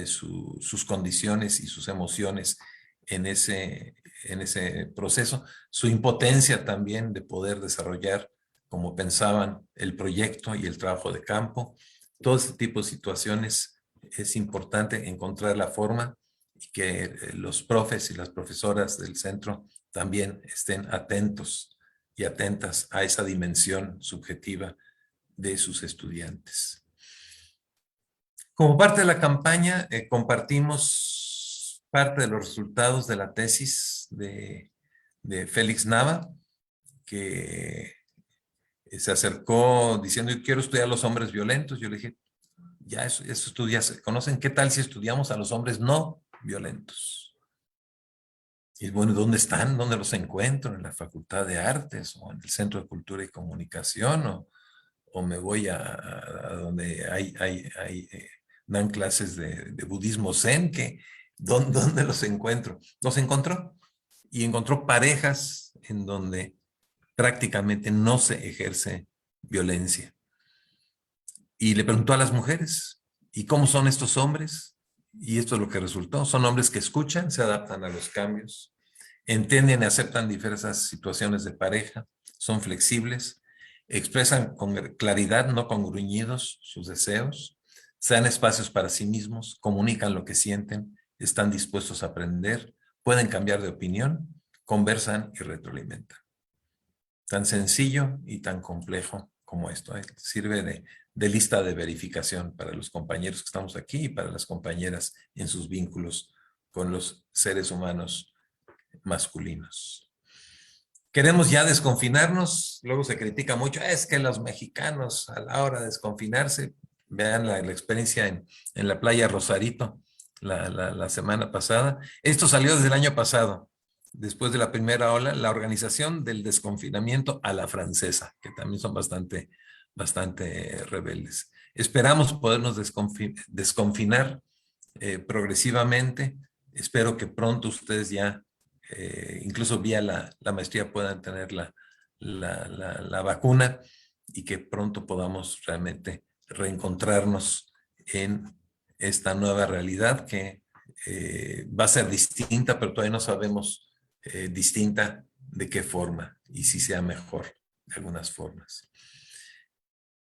sus condiciones y sus emociones en ese proceso, su impotencia también de poder desarrollar como pensaban el proyecto y el trabajo de campo. Todo este tipo de situaciones es importante encontrar la forma y que los profes y las profesoras del centro también estén atentos y atentas a esa dimensión subjetiva de sus estudiantes. Como parte de la campaña, compartimos parte de los resultados de la tesis de Félix Nava, que se acercó diciendo, yo quiero estudiar a los hombres violentos. Yo le dije, ya eso se conocen, ¿qué tal si estudiamos a los hombres no violentos? Y bueno, ¿dónde están? ¿Dónde los encuentro? ¿En la Facultad de Artes o en el Centro de Cultura y Comunicación? ¿O me voy a donde dan clases de budismo zen? ¿Dónde los encuentro? Los encontró y encontró parejas en donde prácticamente no se ejerce violencia. Y le preguntó a las mujeres, ¿y cómo son estos hombres? Y esto es lo que resultó. Son hombres que escuchan, se adaptan a los cambios, entienden y aceptan diversas situaciones de pareja, son flexibles, expresan con claridad, no con gruñidos, sus deseos, se dan espacios para sí mismos, comunican lo que sienten, están dispuestos a aprender, pueden cambiar de opinión, conversan y retroalimentan. Tan sencillo y tan complejo como esto. Sirve de lista de verificación para los compañeros que estamos aquí y para las compañeras en sus vínculos con los seres humanos masculinos. Queremos ya desconfinarnos, luego se critica mucho, es que los mexicanos a la hora de desconfinarse, vean la experiencia en la playa Rosarito la semana pasada. Esto salió desde el año pasado, después de la primera ola, la organización del desconfinamiento a la francesa, que también son bastante rebeldes. Esperamos podernos desconfinar progresivamente Espero que pronto ustedes ya, incluso vía la maestría, puedan tener la vacuna y que pronto podamos realmente reencontrarnos en esta nueva realidad que va a ser distinta, pero todavía no sabemos distinta de qué forma y si sea mejor de algunas formas.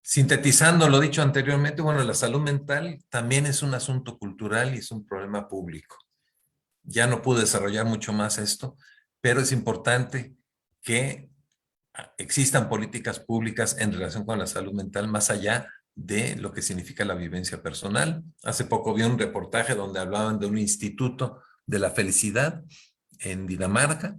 Sintetizando lo dicho anteriormente, bueno, la salud mental también es un asunto cultural y es un problema público. Ya no pude desarrollar mucho más esto, pero es importante que existan políticas públicas en relación con la salud mental más allá de lo que significa la vivencia personal. Hace poco vi un reportaje donde hablaban de un instituto de la felicidad en Dinamarca,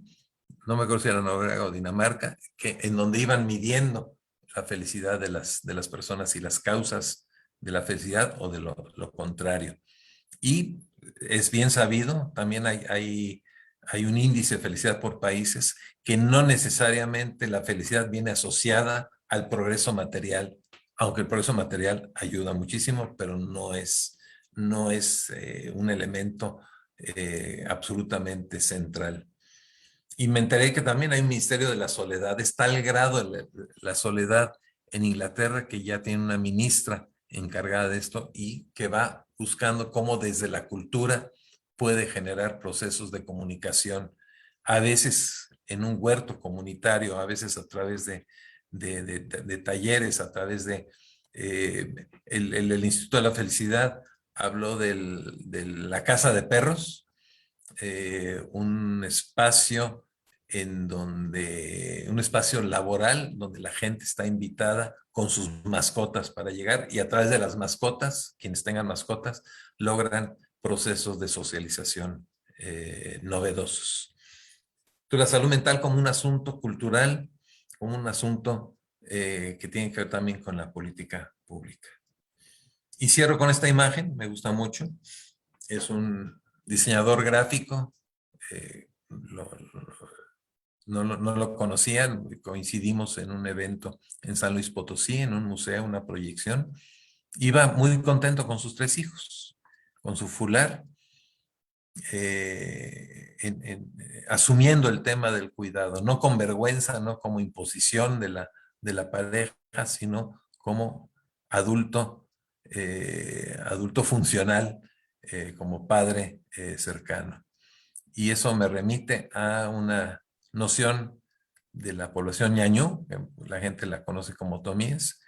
no me acuerdo si era Noruega o Dinamarca, en donde iban midiendo la felicidad de las personas y las causas de la felicidad o de lo contrario. Y es bien sabido, también hay un índice de felicidad por países, que no necesariamente la felicidad viene asociada al progreso material, aunque el progreso material ayuda muchísimo, pero no es un elemento absolutamente central. Y me enteré que también hay un ministerio de la soledad. Es tal grado la soledad en Inglaterra que ya tiene una ministra encargada de esto y que va buscando cómo desde la cultura puede generar procesos de comunicación, a veces en un huerto comunitario, a veces a través de talleres, a través de el Instituto de la Felicidad habló de la casa de perros, un espacio un espacio laboral donde la gente está invitada con sus mascotas para llegar y a través de las mascotas, quienes tengan mascotas, logran procesos de socialización novedosos. Entonces, la salud mental como un asunto cultural, como un asunto que tiene que ver también con la política pública. Y cierro con esta imagen, me gusta mucho. Es un diseñador gráfico, no lo conocían, coincidimos en un evento en San Luis Potosí, en un museo, una proyección. Iba muy contento con sus 3 hijos, con su fular, asumiendo el tema del cuidado, no con vergüenza, no como imposición de la pareja, sino como adulto, adulto funcional, como padre cercano. Y eso me remite a una noción de la población ñañú, que la gente la conoce como tomíes,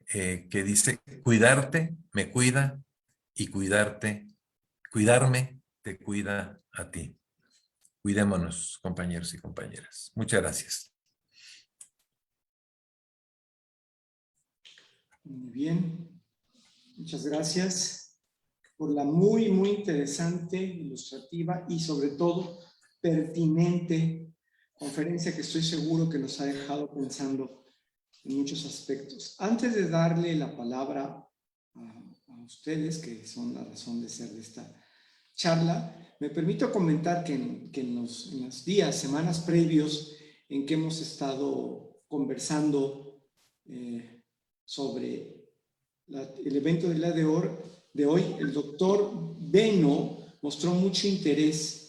que dice, cuidarte me cuida y cuidarme te cuida a ti. Cuidémonos, compañeros y compañeras. Muchas gracias. Muy bien, muchas gracias por la muy, muy interesante, ilustrativa y sobre todo pertinente conferencia que estoy seguro que nos ha dejado pensando en muchos aspectos. Antes de darle la palabra a ustedes, que son la razón de ser de esta charla, me permito comentar que en los días, semanas previos en que hemos estado conversando sobre el evento del día de hoy, el doctor Beno mostró mucho interés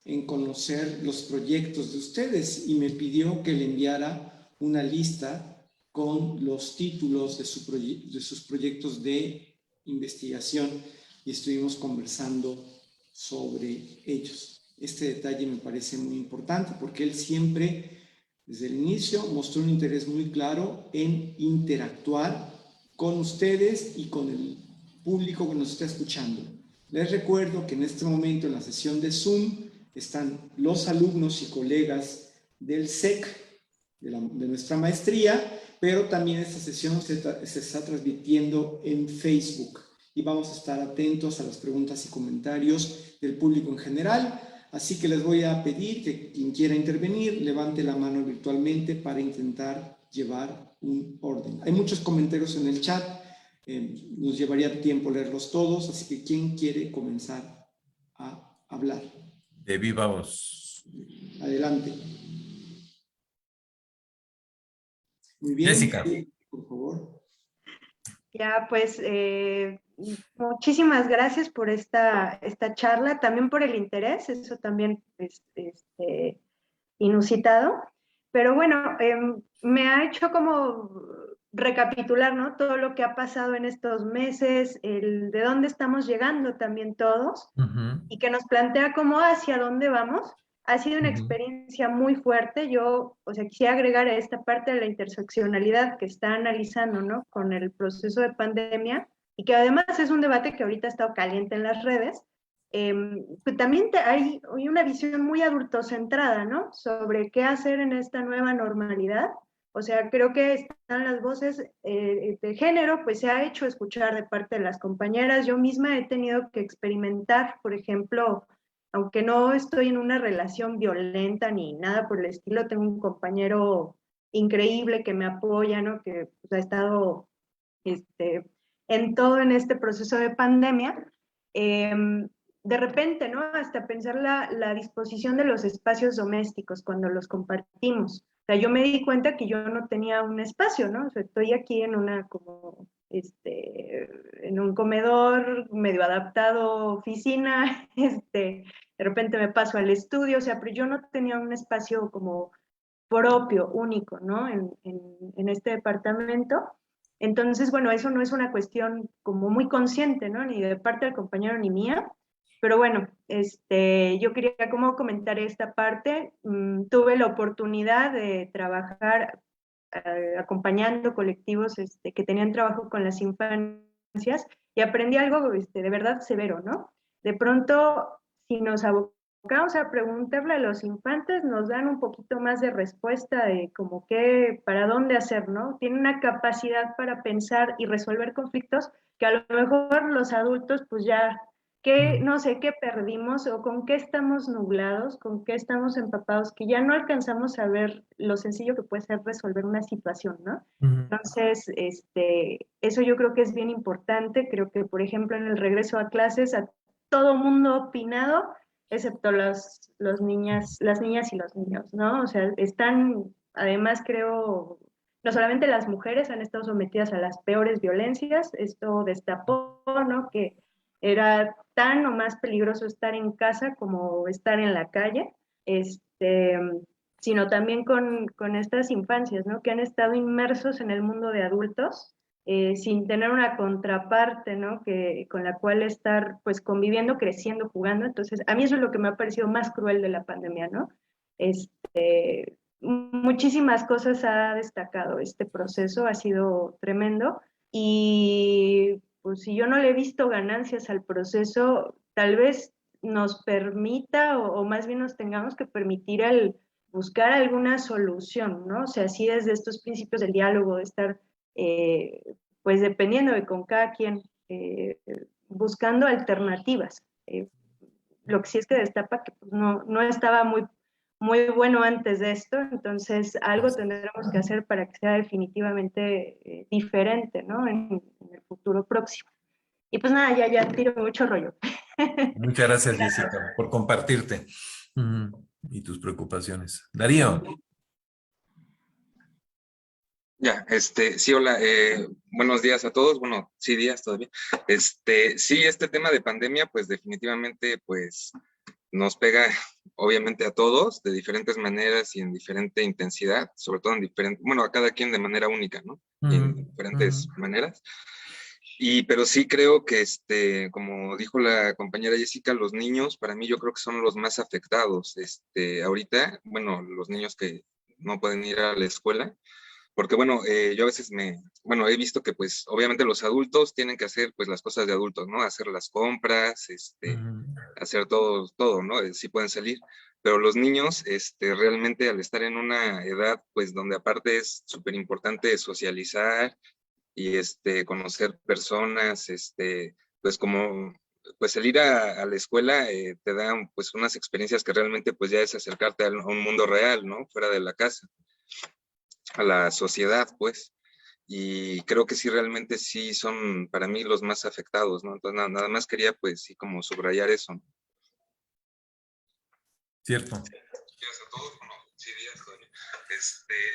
en conocer los proyectos de ustedes y me pidió que le enviara una lista con los títulos de sus proyectos de investigación y estuvimos conversando sobre ellos. Este detalle me parece muy importante porque él siempre, desde el inicio, mostró un interés muy claro en interactuar con ustedes y con el público que nos está escuchando. Les recuerdo que en este momento en la sesión de Zoom están los alumnos y colegas del SEC, de nuestra maestría, pero también esta sesión se está transmitiendo en Facebook y vamos a estar atentos a las preguntas y comentarios del público en general. Así que les voy a pedir que quien quiera intervenir levante la mano virtualmente para intentar llevar un orden. Hay muchos comentarios en el chat, nos llevaría tiempo leerlos todos, así que ¿quién quiere comenzar a hablar? De viva voz. Adelante. Muy bien, Jessica. por favor. Ya, pues muchísimas gracias por esta charla, también por el interés, eso también es inusitado. Pero bueno, me ha hecho como recapitular, ¿no? Todo lo que ha pasado en estos meses, el de dónde estamos llegando también todos, Ujú, y que nos plantea cómo hacia dónde vamos. Ha sido una ujú, experiencia muy fuerte. Yo, o sea, quisiera agregar a esta parte de la interseccionalidad que está analizando, ¿no? Con el proceso de pandemia, y que además es un debate que ahorita ha estado caliente en las redes. Pues también hay una visión muy adultocentrada, ¿no? Sobre qué hacer en esta nueva normalidad. O sea, creo que están las voces de género, pues se ha hecho escuchar de parte de las compañeras. Yo misma he tenido que experimentar, por ejemplo, aunque no estoy en una relación violenta ni nada por el estilo, tengo un compañero increíble que me apoya, ¿no? Que pues, ha estado este, en todo en este proceso de pandemia. De repente, ¿no? Hasta pensar la disposición de los espacios domésticos cuando los compartimos. O sea, yo me di cuenta que yo no tenía un espacio, ¿no? O sea, estoy aquí en una como, en un comedor medio adaptado, oficina, de repente me paso al estudio, o sea, pero yo no tenía un espacio como propio, único, ¿no? En este departamento. Entonces, bueno, eso no es una cuestión como muy consciente, ¿no? Ni de parte del compañero ni mía. Pero bueno, yo quería como comentar esta parte. Tuve la oportunidad de trabajar acompañando colectivos que tenían trabajo con las infancias y aprendí algo de verdad severo, ¿no? De pronto, si nos abocamos a preguntarle a los infantes, nos dan un poquito más de respuesta de como qué, para dónde hacer, ¿no? Tienen una capacidad para pensar y resolver conflictos que a lo mejor los adultos pues ya que ujú, no sé qué perdimos o con qué estamos nublados, con qué estamos empapados, que ya no alcanzamos a ver lo sencillo que puede ser resolver una situación, ¿no? ujú. Entonces, eso yo creo que es bien importante. Creo que, por ejemplo, en el regreso a clases, a todo mundo opinado, excepto las niñas y los niños, ¿no? O sea, están, además, creo, no solamente las mujeres han estado sometidas a las peores violencias, esto destapó, ¿no? Que era tan o más peligroso estar en casa como estar en la calle, este, sino también con estas infancias, ¿no? Que han estado inmersos en el mundo de adultos, sin tener una contraparte, ¿no? Con la cual estar, pues, conviviendo, creciendo, jugando. Entonces, a mí eso es lo que me ha parecido más cruel de la pandemia, ¿no? Muchísimas cosas ha destacado este proceso, ha sido tremendo. Y pues si yo no le he visto ganancias al proceso, tal vez nos permita o más bien nos tengamos que permitir el buscar alguna solución, ¿no? O sea, sí desde estos principios del diálogo, de estar, eh, pues dependiendo de con cada quien, buscando alternativas. Lo que sí es que destapa que pues, no estaba muy bueno antes de esto, entonces algo tendremos que hacer para que sea definitivamente diferente, ¿no? En el futuro próximo. Y pues nada, ya tiro mucho rollo. Muchas gracias, Jessica, por compartirte y tus preocupaciones. Darío. Ya, sí, hola, buenos días a todos, bueno, sí, días todavía. Sí, este tema de pandemia, pues definitivamente, pues nos pega, obviamente, a todos de diferentes maneras y en diferente intensidad, sobre todo en diferente, bueno, a cada quien de manera única, ¿no? Y Ujú, en ujú. diferentes maneras. Pero sí creo que, como dijo la compañera Jessica, los niños, para mí yo creo que son los más afectados, ahorita, bueno, los niños que no pueden ir a la escuela porque bueno, yo a veces bueno, he visto que pues obviamente los adultos tienen que hacer pues las cosas de adultos, ¿no? Hacer las compras, Ujú. hacer todo, ¿no? Sí pueden salir, pero los niños, realmente al estar en una edad pues donde aparte es súper importante socializar y conocer personas, pues como pues el ir a la escuela te da pues unas experiencias que realmente pues ya es acercarte a un mundo real, ¿no? Fuera de la casa a la sociedad, pues. Y creo que sí, realmente sí son para mí los más afectados, ¿no? Entonces, nada más quería, pues, sí, como subrayar eso. Cierto. Días a todos, bueno, sí, días todavía.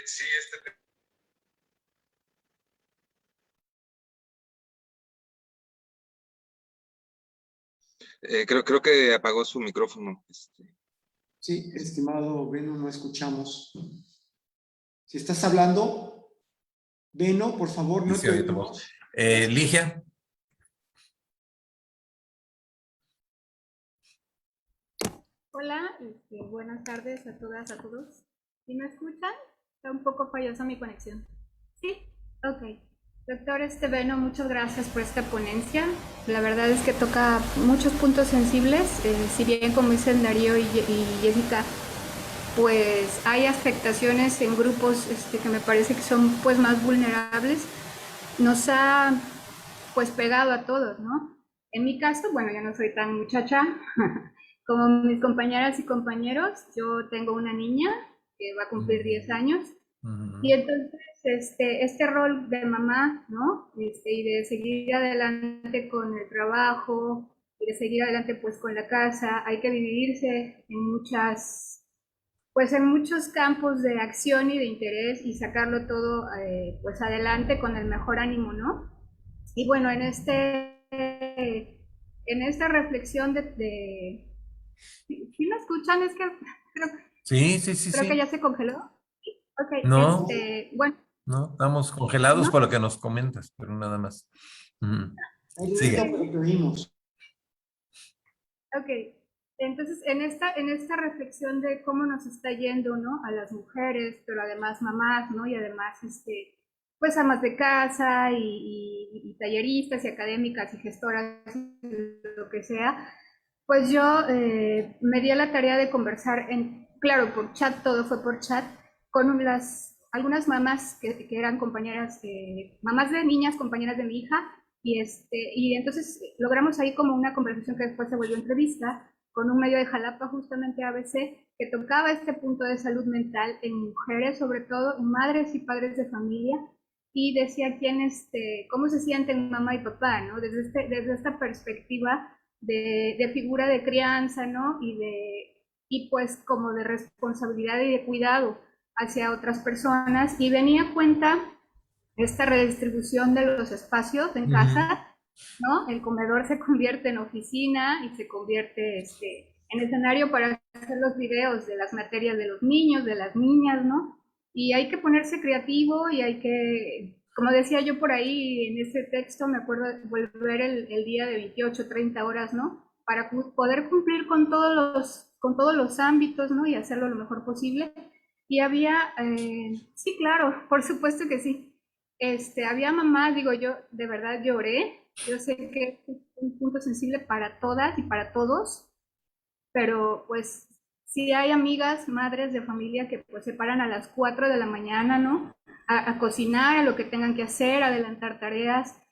Sí, Creo que apagó su micrófono. Sí, estimado Beno, no escuchamos. Si estás hablando, Beno, por favor, no Sí, te ahorita oímos. vamos. Ligia. Hola, buenas tardes a todas, a todos. ¿Sí me escuchan? Está un poco fallosa mi conexión. ¿Sí? Ok. Doctor Esteveno, muchas gracias por esta ponencia. La verdad es que toca muchos puntos sensibles. Si bien, como dicen Darío y Jessica, pues hay afectaciones en grupos que me parece que son pues más vulnerables, nos ha pues pegado a todos, ¿no? En mi caso, bueno, yo no soy tan muchacha como mis compañeras y compañeros. Yo tengo una niña que va a cumplir 10 años y entonces este rol de mamá, ¿no? Y de seguir adelante con el trabajo y de seguir adelante pues con la casa, hay que dividirse en pues en muchos campos de acción y de interés y sacarlo todo pues adelante con el mejor ánimo, ¿no? Y bueno, en esta reflexión ¿sí me escuchan? Es que creo, Sí, creo que sí. ya se congeló. Ok, No, bueno, no, estamos congelados ¿no? por lo que nos comentas, pero nada más. Ahorita, Sigue. pero te oímos. Ok, entonces en esta reflexión de cómo nos está yendo, ¿no? A las mujeres, pero además mamás, ¿no? Y además, pues amas de casa y talleristas y académicas y gestoras, lo que sea, pues yo me di a la tarea de conversar claro, por chat, todo fue por chat, con algunas mamás que eran compañeras, mamás de niñas, compañeras de mi hija, y entonces logramos ahí como una conversación que después se volvió entrevista con un medio de Jalapa, justamente ABC, que tocaba este punto de salud mental en mujeres, sobre todo en madres y padres de familia, y decía cómo se sienten mamá y papá, ¿no? Desde esta perspectiva de figura de crianza, ¿no? Y pues como de responsabilidad y de cuidado hacia otras personas, y venía a cuenta esta redistribución de los espacios en casa, ¿no? El comedor se convierte en oficina y se convierte en escenario para hacer los videos de las materias de los niños, de las niñas, ¿no? Y hay que ponerse creativo y hay que, como decía yo por ahí en ese texto, me acuerdo de volver el día de 28, 30 horas, ¿no? Para poder cumplir con todos los ámbitos, ¿no? Y hacerlo lo mejor posible. Y había, sí, claro, por supuesto que sí. Había mamás, digo yo, de verdad lloré. Yo sé que es un punto sensible para todas y para todos, pero pues sí hay amigas, madres de familia que pues se paran a las 4 de la mañana, ¿no? A cocinar, a lo que tengan que hacer, a adelantar tareas,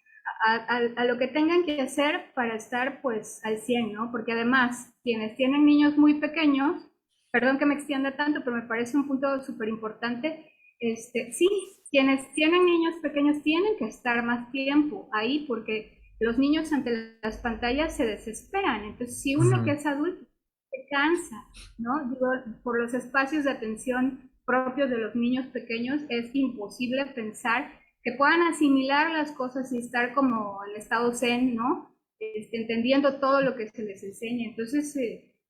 a lo que tengan que hacer para estar pues al 100, ¿no? Porque además, quienes tienen niños muy pequeños, perdón que me extienda tanto, pero me parece un punto súper importante, sí, quienes tienen niños pequeños tienen que estar más tiempo ahí porque los niños ante las pantallas se desesperan. Entonces, si uno que es adulto se cansa, ¿no? Digo, por los espacios de atención propios de los niños pequeños es imposible pensar que puedan asimilar las cosas y estar como en estado zen, ¿no? Entendiendo todo lo que se les enseña. Entonces,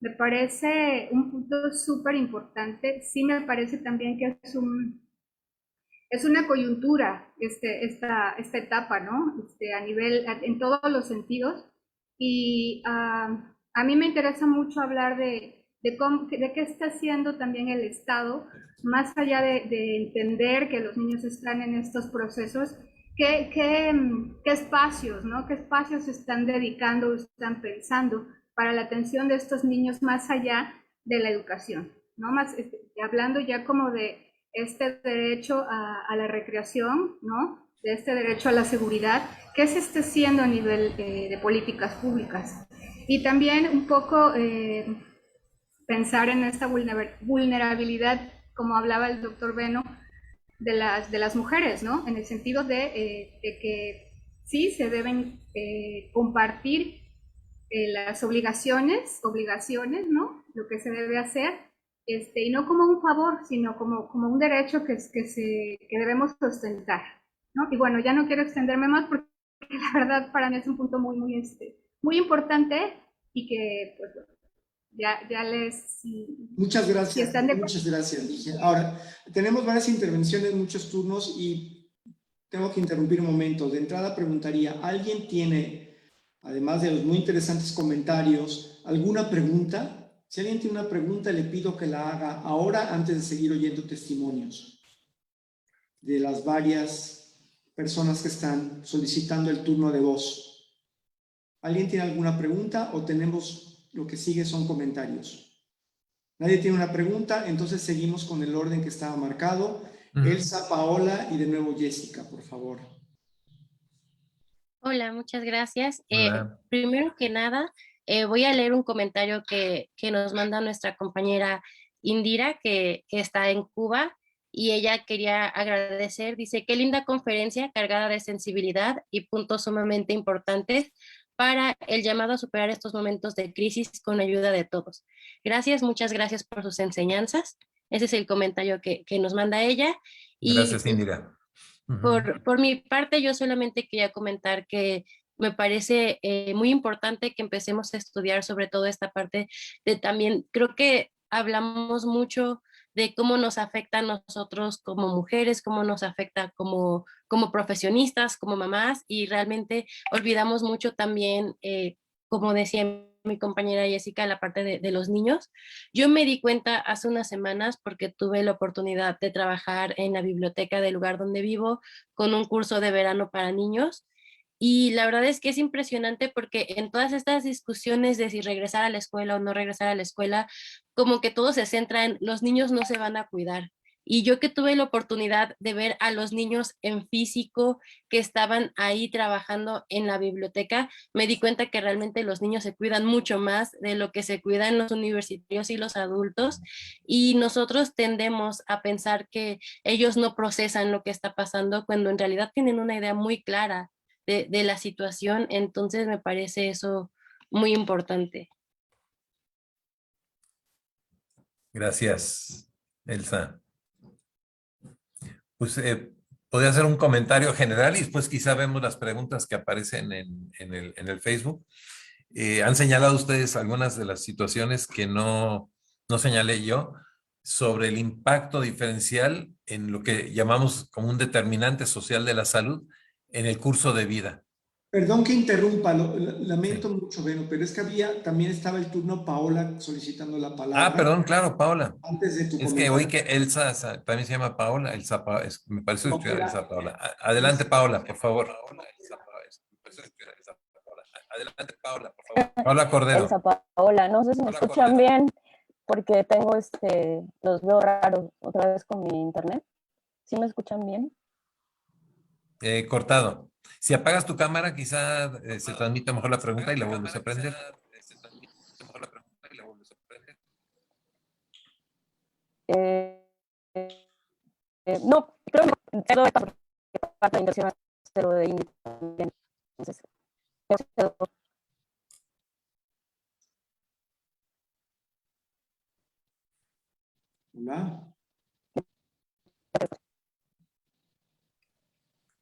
me parece un punto súper importante. Sí me parece también que es una coyuntura esta etapa, ¿no? En todos los sentidos. Y a mí me interesa mucho hablar de qué está haciendo también el Estado, más allá de entender que los niños están en estos procesos, qué espacios, ¿no? ¿Qué espacios se están dedicando, están pensando para la atención de estos niños más allá de la educación, ¿no? Más, hablando ya como de este derecho a la recreación, ¿no? De este derecho a la seguridad, ¿qué se está haciendo a nivel de políticas públicas? Y también un poco pensar en esta vulnerabilidad, como hablaba el doctor Beno, de las mujeres, ¿no? En el sentido de que sí se deben compartir las obligaciones, ¿no? Lo que se debe hacer, y no como un favor, sino como un derecho que debemos ostentar, ¿no? Y bueno, ya no quiero extenderme más porque la verdad para mí es un punto muy importante, y que, pues, bueno, ya les... Muchas si gracias, están de muchas gracias, Ligia. Ahora, tenemos varias intervenciones, muchos turnos y tengo que interrumpir un momento. De entrada preguntaría, ¿alguien tiene, además de los muy interesantes comentarios, alguna pregunta? Si alguien tiene una pregunta, le pido que la haga ahora antes de seguir oyendo testimonios de las varias personas que están solicitando el turno de voz. ¿Alguien tiene alguna pregunta o tenemos lo que sigue son comentarios? Nadie tiene una pregunta, entonces seguimos con el orden que estaba marcado. Elsa, Paola y de nuevo Jessica, por favor. Hola, muchas gracias. Hola. Primero que nada, voy a leer un comentario que nos manda nuestra compañera Indira, que está en Cuba, y ella quería agradecer, dice, qué linda conferencia cargada de sensibilidad y puntos sumamente importantes para el llamado a superar estos momentos de crisis con ayuda de todos. Gracias, muchas gracias por sus enseñanzas. Ese es el comentario que nos manda ella. Gracias, Y Indira. por mi parte, yo solamente quería comentar que me parece muy importante que empecemos a estudiar sobre todo esta parte de también, creo que hablamos mucho de cómo nos afecta a nosotros como mujeres, cómo nos afecta como profesionistas, como mamás, y realmente olvidamos mucho también, como decía mi compañera Jessica, la parte de los niños. Yo me di cuenta hace unas semanas porque tuve la oportunidad de trabajar en la biblioteca del lugar donde vivo con un curso de verano para niños. Y la verdad es que es impresionante porque en todas estas discusiones de si regresar a la escuela o no regresar a la escuela, como que todo se centra en los niños no se van a cuidar. Y yo que tuve la oportunidad de ver a los niños en físico que estaban ahí trabajando en la biblioteca, me di cuenta que realmente los niños se cuidan mucho más de lo que se cuidan los universitarios y los adultos. Y nosotros tendemos a pensar que ellos no procesan lo que está pasando cuando en realidad tienen una idea muy clara de la situación. Entonces me parece eso muy importante. Gracias, Elsa. Pues podría hacer un comentario general y después quizá vemos las preguntas que aparecen en el Facebook. Han señalado ustedes algunas de las situaciones que no señalé yo sobre el impacto diferencial en lo que llamamos como un determinante social de la salud en el curso de vida. Perdón que interrumpa, lamento Sí. mucho, Beno, pero es que también estaba el turno Paola solicitando la palabra. Ah, perdón, claro, Paola. Antes de tu Es que comentario. oí que Elsa también se llama Paola. Elsa, me parece No, escuchar era- Elsa Paola. Adelante, Paola, por favor. Adelante, Paola, por favor. Paola Cordero. Elsa Paola, no sé si me escuchan bien porque tengo los veo raros otra vez con mi internet. ¿Sí me escuchan bien? Cortado. Si apagas tu cámara, quizá se transmite mejor la pregunta y la vuelves a prender. No, creo que todo esta parte de inversión pero de índice también. Entonces, Hola.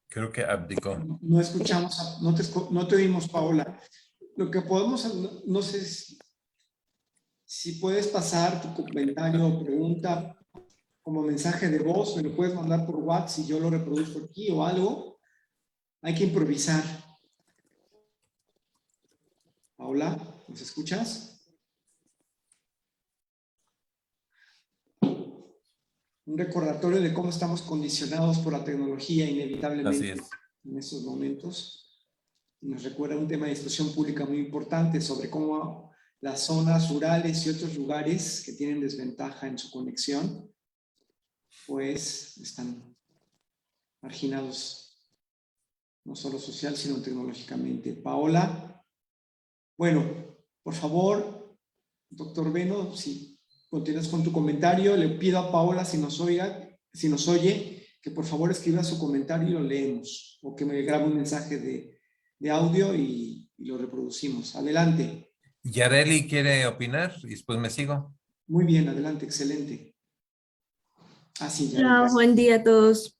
Creo que abdicó. No escuchamos, no te oímos, Paola. Lo que podemos, no sé si puedes pasar tu comentario o pregunta como mensaje de voz, me lo puedes mandar por WhatsApp y yo lo reproduzco aquí o algo. Hay que improvisar. Paola, ¿nos escuchas? Un recordatorio de cómo estamos condicionados por la tecnología inevitablemente en estos momentos. Nos recuerda un tema de discusión pública muy importante sobre cómo las zonas rurales y otros lugares que tienen desventaja en su conexión, pues están marginados no solo social, sino tecnológicamente. Paola, bueno, por favor, doctor Beno, si continúas con tu comentario, le pido a Paola si nos oye, que por favor escriba su comentario y lo leemos, o que me grabe un mensaje de audio y lo reproducimos. Adelante. Yareli quiere opinar y después me sigo. Muy bien, adelante, excelente. Sí, Hola, buen día a todos.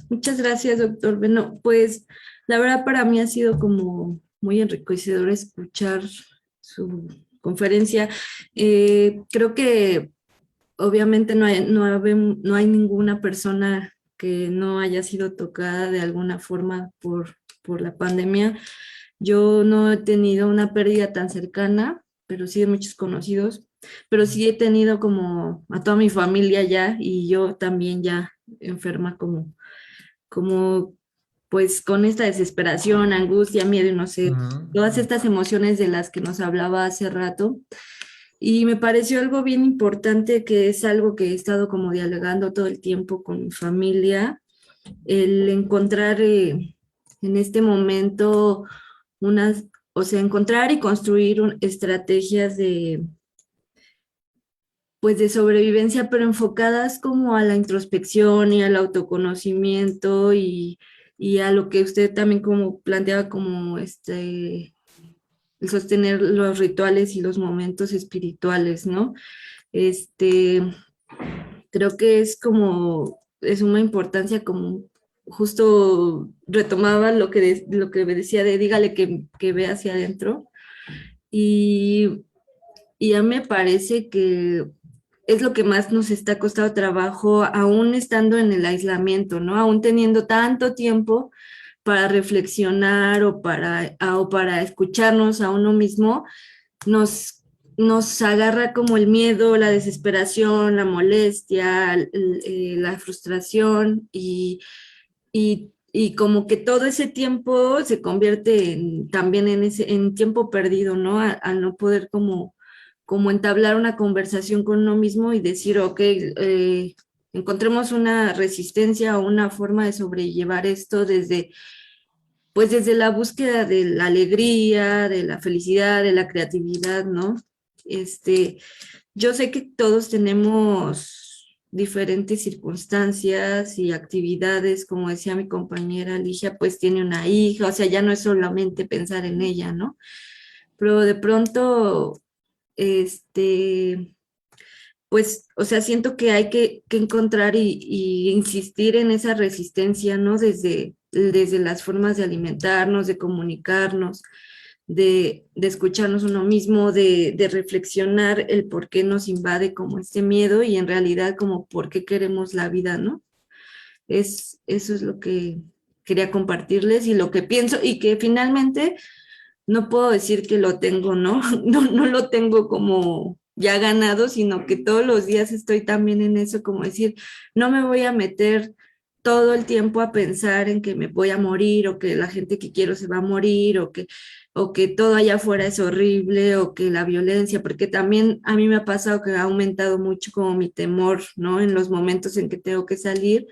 Muchas gracias, doctor Beno. Pues la verdad para mí ha sido como muy enriquecedor escuchar su conferencia. Creo que obviamente no hay ninguna persona que no haya sido tocada de alguna forma por la pandemia. Yo no he tenido una pérdida tan cercana, pero sí de muchos conocidos, pero sí he tenido como a toda mi familia ya y yo también ya enferma como pues con esta desesperación, angustia, miedo y no sé, todas estas emociones de las que nos hablaba hace rato. Y me pareció algo bien importante, que es algo que he estado como dialogando todo el tiempo con mi familia, el encontrar en este momento o sea, encontrar y construir estrategias pues de sobrevivencia, pero enfocadas como a la introspección y al autoconocimiento y a lo que usted también como planteaba como el sostener los rituales y los momentos espirituales, ¿no? Creo que es como de suma importancia, como justo retomaba lo que me decía de dígale que ve hacia adentro y, y a mí me parece que es lo que más nos está costando trabajo, aún estando en el aislamiento, ¿no? Aún teniendo tanto tiempo para reflexionar o para escucharnos a uno mismo, nos agarra como el miedo, la desesperación, la molestia, la frustración y como que todo ese tiempo se convierte también en tiempo perdido, ¿no? Al no poder como entablar una conversación con uno mismo y decir, ok, encontremos una resistencia o una forma de sobrellevar esto pues desde la búsqueda de la alegría, de la felicidad, de la creatividad, ¿no? Yo sé que todos tenemos diferentes circunstancias y actividades, como decía mi compañera Ligia, pues tiene una hija, o sea, ya no es solamente pensar en ella, ¿no? Pero de pronto, pues, o sea, siento que hay que encontrar y insistir en esa resistencia, ¿no? Desde las formas de alimentarnos, de comunicarnos, de escucharnos uno mismo, de reflexionar el por qué nos invade como este miedo y en realidad como por qué queremos la vida, ¿no? Eso es lo que quería compartirles y lo que pienso y que finalmente no puedo decir que lo tengo, ¿no? No lo tengo como ya ganado, sino que todos los días estoy también en eso, como decir, no me voy a meter todo el tiempo a pensar en que me voy a morir o que la gente que quiero se va a morir o que todo allá afuera es horrible o que la violencia, porque también a mí me ha pasado que ha aumentado mucho como mi temor, ¿no? En los momentos en que tengo que salir,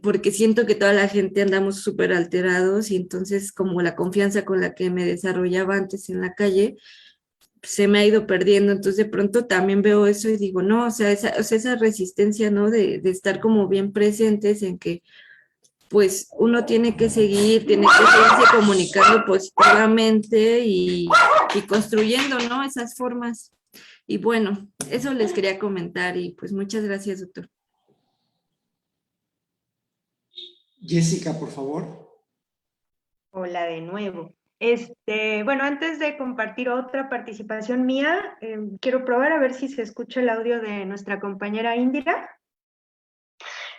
porque siento que toda la gente andamos súper alterados y entonces como la confianza con la que me desarrollaba antes en la calle se me ha ido perdiendo, entonces de pronto también veo eso y digo, no, o sea, esa resistencia, ¿no? De estar como bien presentes en que pues uno tiene que seguirse comunicando positivamente y construyendo, ¿no? Esas formas. Y bueno, eso les quería comentar y pues muchas gracias, doctor. Jessica, por favor. Hola de nuevo. Bueno, antes de compartir otra participación mía, quiero probar a ver si se escucha el audio de nuestra compañera Indira.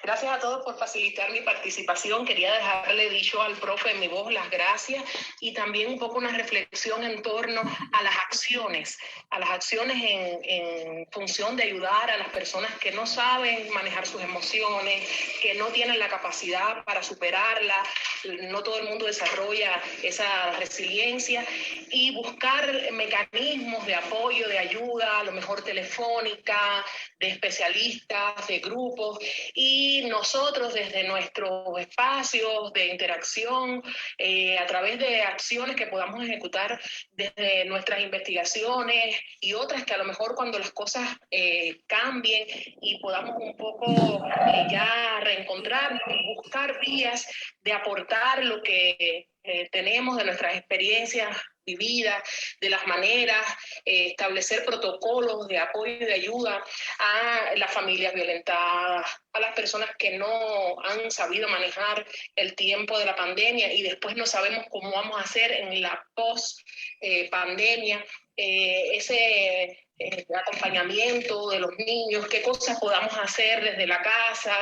Gracias a todos por facilitar mi participación. Quería dejarle dicho al profe en mi voz las gracias y también un poco una reflexión en torno a las acciones en función de ayudar a las personas que no saben manejar sus emociones, que no tienen la capacidad para superarlas. No todo el mundo desarrolla esa resiliencia y buscar mecanismos de apoyo, de ayuda, a lo mejor telefónica, de especialistas, de grupos, y nosotros desde nuestros espacios de interacción, a través de acciones que podamos ejecutar desde nuestras investigaciones y otras que a lo mejor cuando las cosas cambien y podamos un poco ya reencontrarnos, buscar vías de aportar lo que tenemos de nuestras experiencias vividas, de las maneras, establecer protocolos de apoyo y de ayuda a las familias violentadas, a las personas que no han sabido manejar el tiempo de la pandemia y después no sabemos cómo vamos a hacer en la post-pandemia, ese acompañamiento de los niños, qué cosas podamos hacer desde la casa,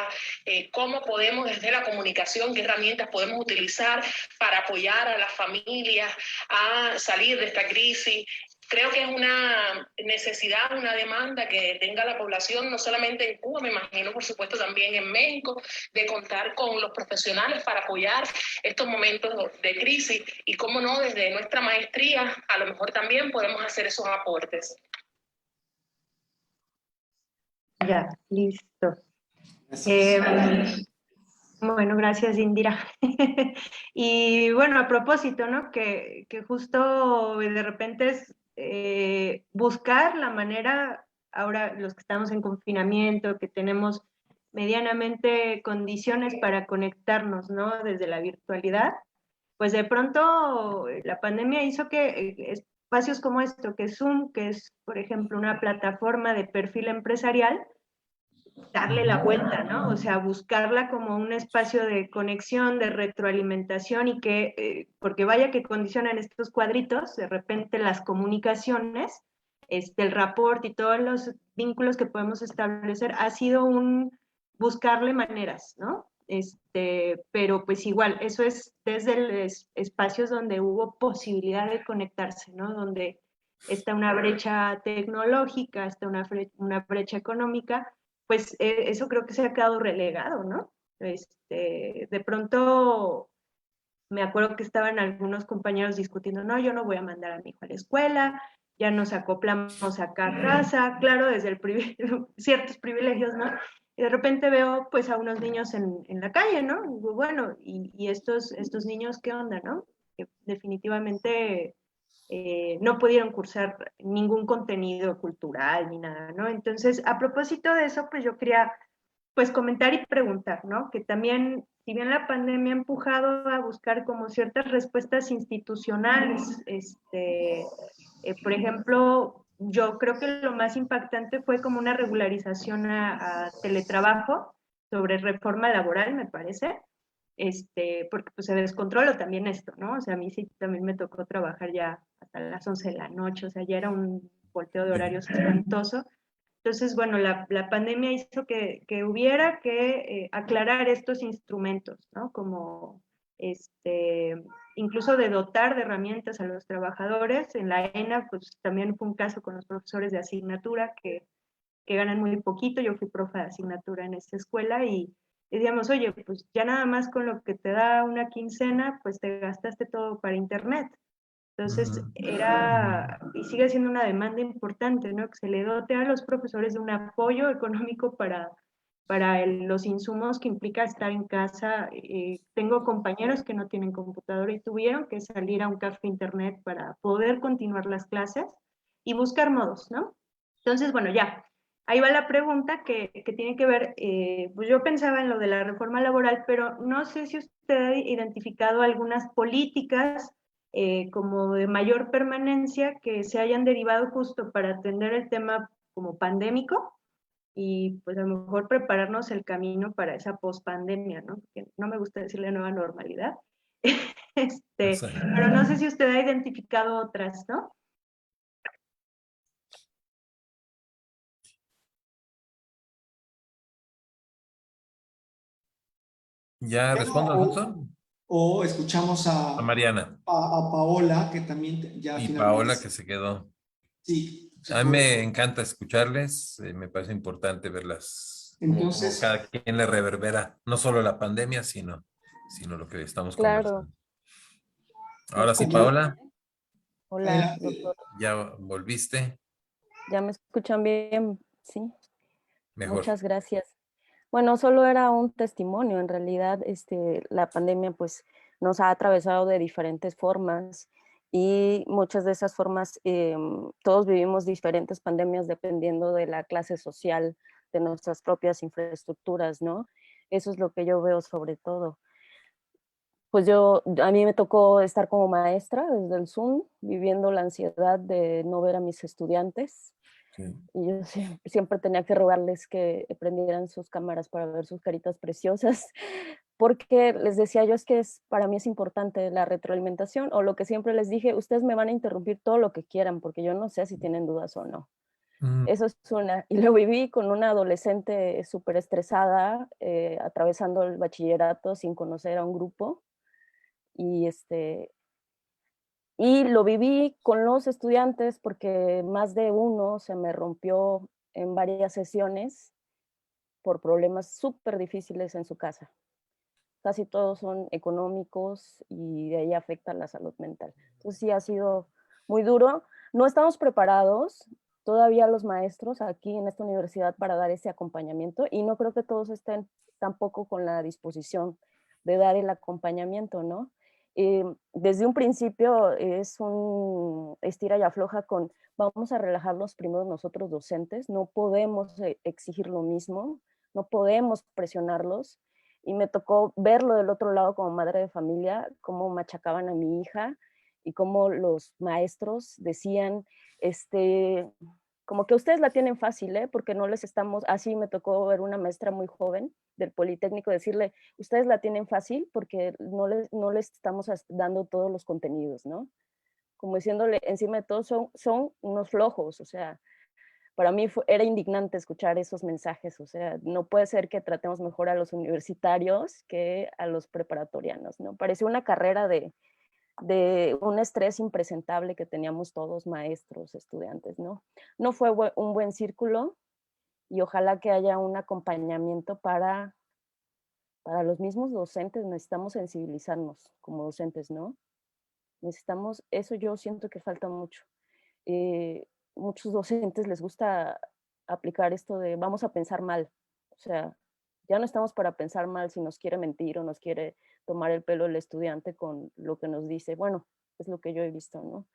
cómo podemos desde la comunicación, qué herramientas podemos utilizar para apoyar a las familias a salir de esta crisis. Creo que es una necesidad, una demanda que tenga la población, no solamente en Cuba, me imagino por supuesto también en México, de contar con los profesionales para apoyar estos momentos de crisis y cómo no, desde nuestra maestría a lo mejor también podemos hacer esos aportes. Ya, listo. Gracias. Bueno, gracias, Indira. Y bueno, a propósito, ¿no? Que justo de repente es buscar la manera, ahora los que estamos en confinamiento, que tenemos medianamente condiciones para conectarnos, ¿no? Desde la virtualidad, pues de pronto la pandemia hizo que espacios como esto, que Zoom, que es, por ejemplo, una plataforma de perfil empresarial, darle la vuelta, ¿no? O sea, buscarla como un espacio de conexión, de retroalimentación y que, porque vaya que condicionan estos cuadritos, de repente las comunicaciones, el rapport y todos los vínculos que podemos establecer, ha sido un buscarle maneras, ¿no? Pero pues igual, eso es desde los espacios donde hubo posibilidad de conectarse, ¿no? Donde está una brecha tecnológica, está una brecha económica, pues eso creo que se ha quedado relegado, ¿no? De pronto me acuerdo que estaban algunos compañeros discutiendo, no, yo no voy a mandar a mi hijo a la escuela, ya nos acoplamos acá a casa, claro, desde ciertos privilegios, ¿no? Y de repente veo pues a unos niños en la calle, ¿no? Y digo, bueno, y estos niños, ¿qué onda, no? Que definitivamente no pudieron cursar ningún contenido cultural ni nada, ¿no? Entonces, a propósito de eso, pues yo quería pues comentar y preguntar, ¿no? Que también, si bien la pandemia ha empujado a buscar como ciertas respuestas institucionales, por ejemplo, yo creo que lo más impactante fue como una regularización a teletrabajo sobre reforma laboral, me parece, porque pues se descontroló también esto, ¿no? O sea, a mí sí también me tocó trabajar ya hasta las 11 de la noche, o sea, ya era un volteo de horarios espantoso. Entonces, bueno, la pandemia hizo que hubiera que aclarar estos instrumentos, ¿no? Como, incluso de dotar de herramientas a los trabajadores. En la ENA, pues también fue un caso con los profesores de asignatura que ganan muy poquito. Yo fui profe de asignatura en esta escuela y decíamos, oye, pues ya nada más con lo que te da una quincena, pues te gastaste todo para internet. Entonces era, y sigue siendo una demanda importante, ¿no? Que se le dote a los profesores de un apoyo económico para los insumos que implica estar en casa. Tengo compañeros que no tienen computadora y tuvieron que salir a un café internet para poder continuar las clases y buscar modos, ¿no? Entonces, bueno, ya, ahí va la pregunta que tiene que ver, pues yo pensaba en lo de la reforma laboral, pero no sé si usted ha identificado algunas políticas como de mayor permanencia que se hayan derivado justo para atender el tema como pandémico y pues a lo mejor prepararnos el camino para esa pospandemia, ¿no? Porque no me gusta decirle nueva normalidad, pero no sé si usted ha identificado otras, ¿no? ¿Ya respondo, Alfonso? O escuchamos A Mariana a Paola, que también ya y finalmente. Paola, que se quedó. Sí. A mí me encanta escucharles, me parece importante verlas, como Entonces, cada quien le reverbera, no solo la pandemia, sino lo que estamos Claro, conversando. ¿me Ahora sí, escuchan? Paola, Hola, adelante. doctor. ya volviste, ¿Ya me escuchan bien? Sí, mejor. muchas gracias. Bueno, solo era un testimonio. En realidad, la pandemia pues nos ha atravesado de diferentes formas y muchas de esas formas, todos vivimos diferentes pandemias dependiendo de la clase social, de nuestras propias infraestructuras, ¿no? Eso es lo que yo veo sobre todo. pues a mí me tocó estar como maestra desde el Zoom, viviendo la ansiedad de no ver a mis estudiantes. Sí. Y yo siempre tenía que rogarles que prendieran sus cámaras para ver sus caritas preciosas, porque les decía yo, es que para mí es importante la retroalimentación, o lo que siempre les dije, ustedes me van a interrumpir todo lo que quieran, porque yo no sé si tienen dudas o no. Eso es una. Y lo viví con una adolescente súper estresada, atravesando el bachillerato sin conocer a un grupo. Y lo viví con los estudiantes porque más de uno se me rompió en varias sesiones por problemas súper difíciles en su casa. Casi todos son económicos y de ahí afecta la salud mental. Entonces sí ha sido muy duro. No estamos preparados todavía los maestros aquí en esta universidad para dar ese acompañamiento y no creo que todos estén tampoco con la disposición de dar el acompañamiento, ¿no? Desde un principio es un estira y afloja con vamos a relajarnos primero nosotros docentes, no podemos exigir lo mismo, no podemos presionarlos, y me tocó verlo del otro lado como madre de familia, cómo machacaban a mi hija y cómo los maestros decían, como que ustedes la tienen fácil, ¿eh? Porque no les estamos, así me tocó ver una maestra muy joven del Politécnico decirle, ustedes la tienen fácil porque no les estamos dando todos los contenidos, ¿no? Como diciéndole, encima de todo son unos flojos, o sea, para mí era indignante escuchar esos mensajes, o sea, no puede ser que tratemos mejor a los universitarios que a los preparatorianos, ¿no? Parecía una carrera de un estrés impresentable que teníamos todos, maestros, estudiantes, ¿no? No fue un buen círculo y ojalá que haya un acompañamiento para los mismos docentes. Necesitamos sensibilizarnos como docentes, ¿no? Necesitamos, eso yo siento que falta mucho. Muchos docentes les gusta aplicar esto de vamos a pensar mal, o sea, ya no estamos para pensar mal si nos quiere mentir o nos quiere tomar el pelo el estudiante con lo que nos dice, bueno, es lo que yo he visto, ¿no?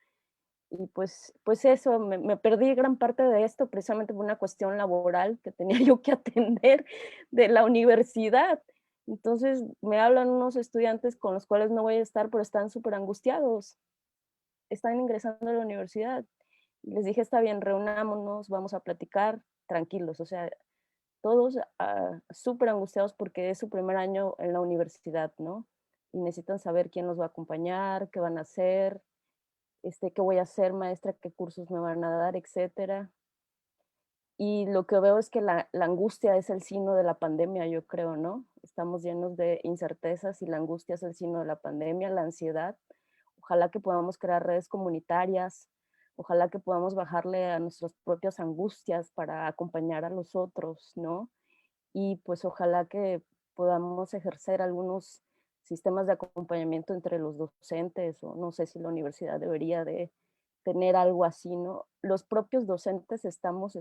Y pues eso, me perdí gran parte de esto precisamente por una cuestión laboral que tenía yo que atender de la universidad. Entonces me hablan unos estudiantes con los cuales no voy a estar, pero están súper angustiados, están ingresando a la universidad. Y les dije, está bien, reunámonos, vamos a platicar, tranquilos, o sea, todos súper angustiados porque es su primer año en la universidad, ¿no? Y necesitan saber quién los va a acompañar, qué van a hacer, qué voy a hacer, maestra, qué cursos me van a dar, etcétera. Y lo que veo es que la angustia es el signo de la pandemia, yo creo, ¿no? Estamos llenos de incertezas y la angustia es el signo de la pandemia, la ansiedad. Ojalá que podamos crear redes comunitarias, ojalá que podamos bajarle a nuestras propias angustias para acompañar a los otros, ¿no? Y pues ojalá que podamos ejercer algunos sistemas de acompañamiento entre los docentes, o no sé si la universidad debería de tener algo así, ¿no? Los propios docentes estamos,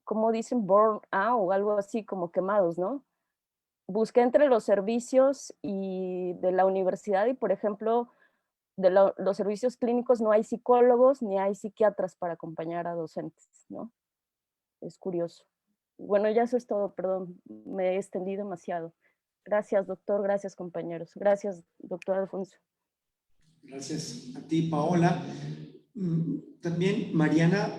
como dicen, burn out o algo así, como quemados, ¿no? Busqué entre los servicios y de la universidad y, por ejemplo, de los servicios clínicos no hay psicólogos ni hay psiquiatras para acompañar a docentes, ¿no? Es curioso. Bueno, ya eso es todo, perdón, me he extendido demasiado. Gracias, doctor, gracias, compañeros. Gracias, doctor Alfonso. Gracias a ti, Paola. También Mariana,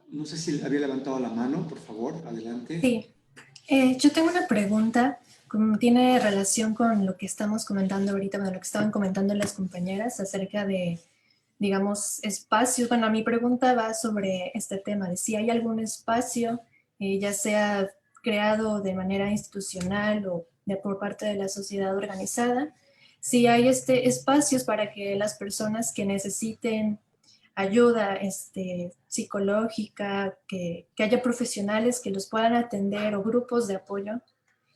no sé si había levantado la mano, por favor, adelante. Sí, yo tengo una pregunta, tiene relación con lo que estamos comentando ahorita, bueno, lo que estaban comentando las compañeras acerca de, digamos, espacios. Bueno, mi pregunta va sobre este tema, de si hay algún espacio, ya sea creado de manera institucional o por parte de la sociedad organizada, si hay espacios para que las personas que necesiten ayuda psicológica, que haya profesionales que los puedan atender o grupos de apoyo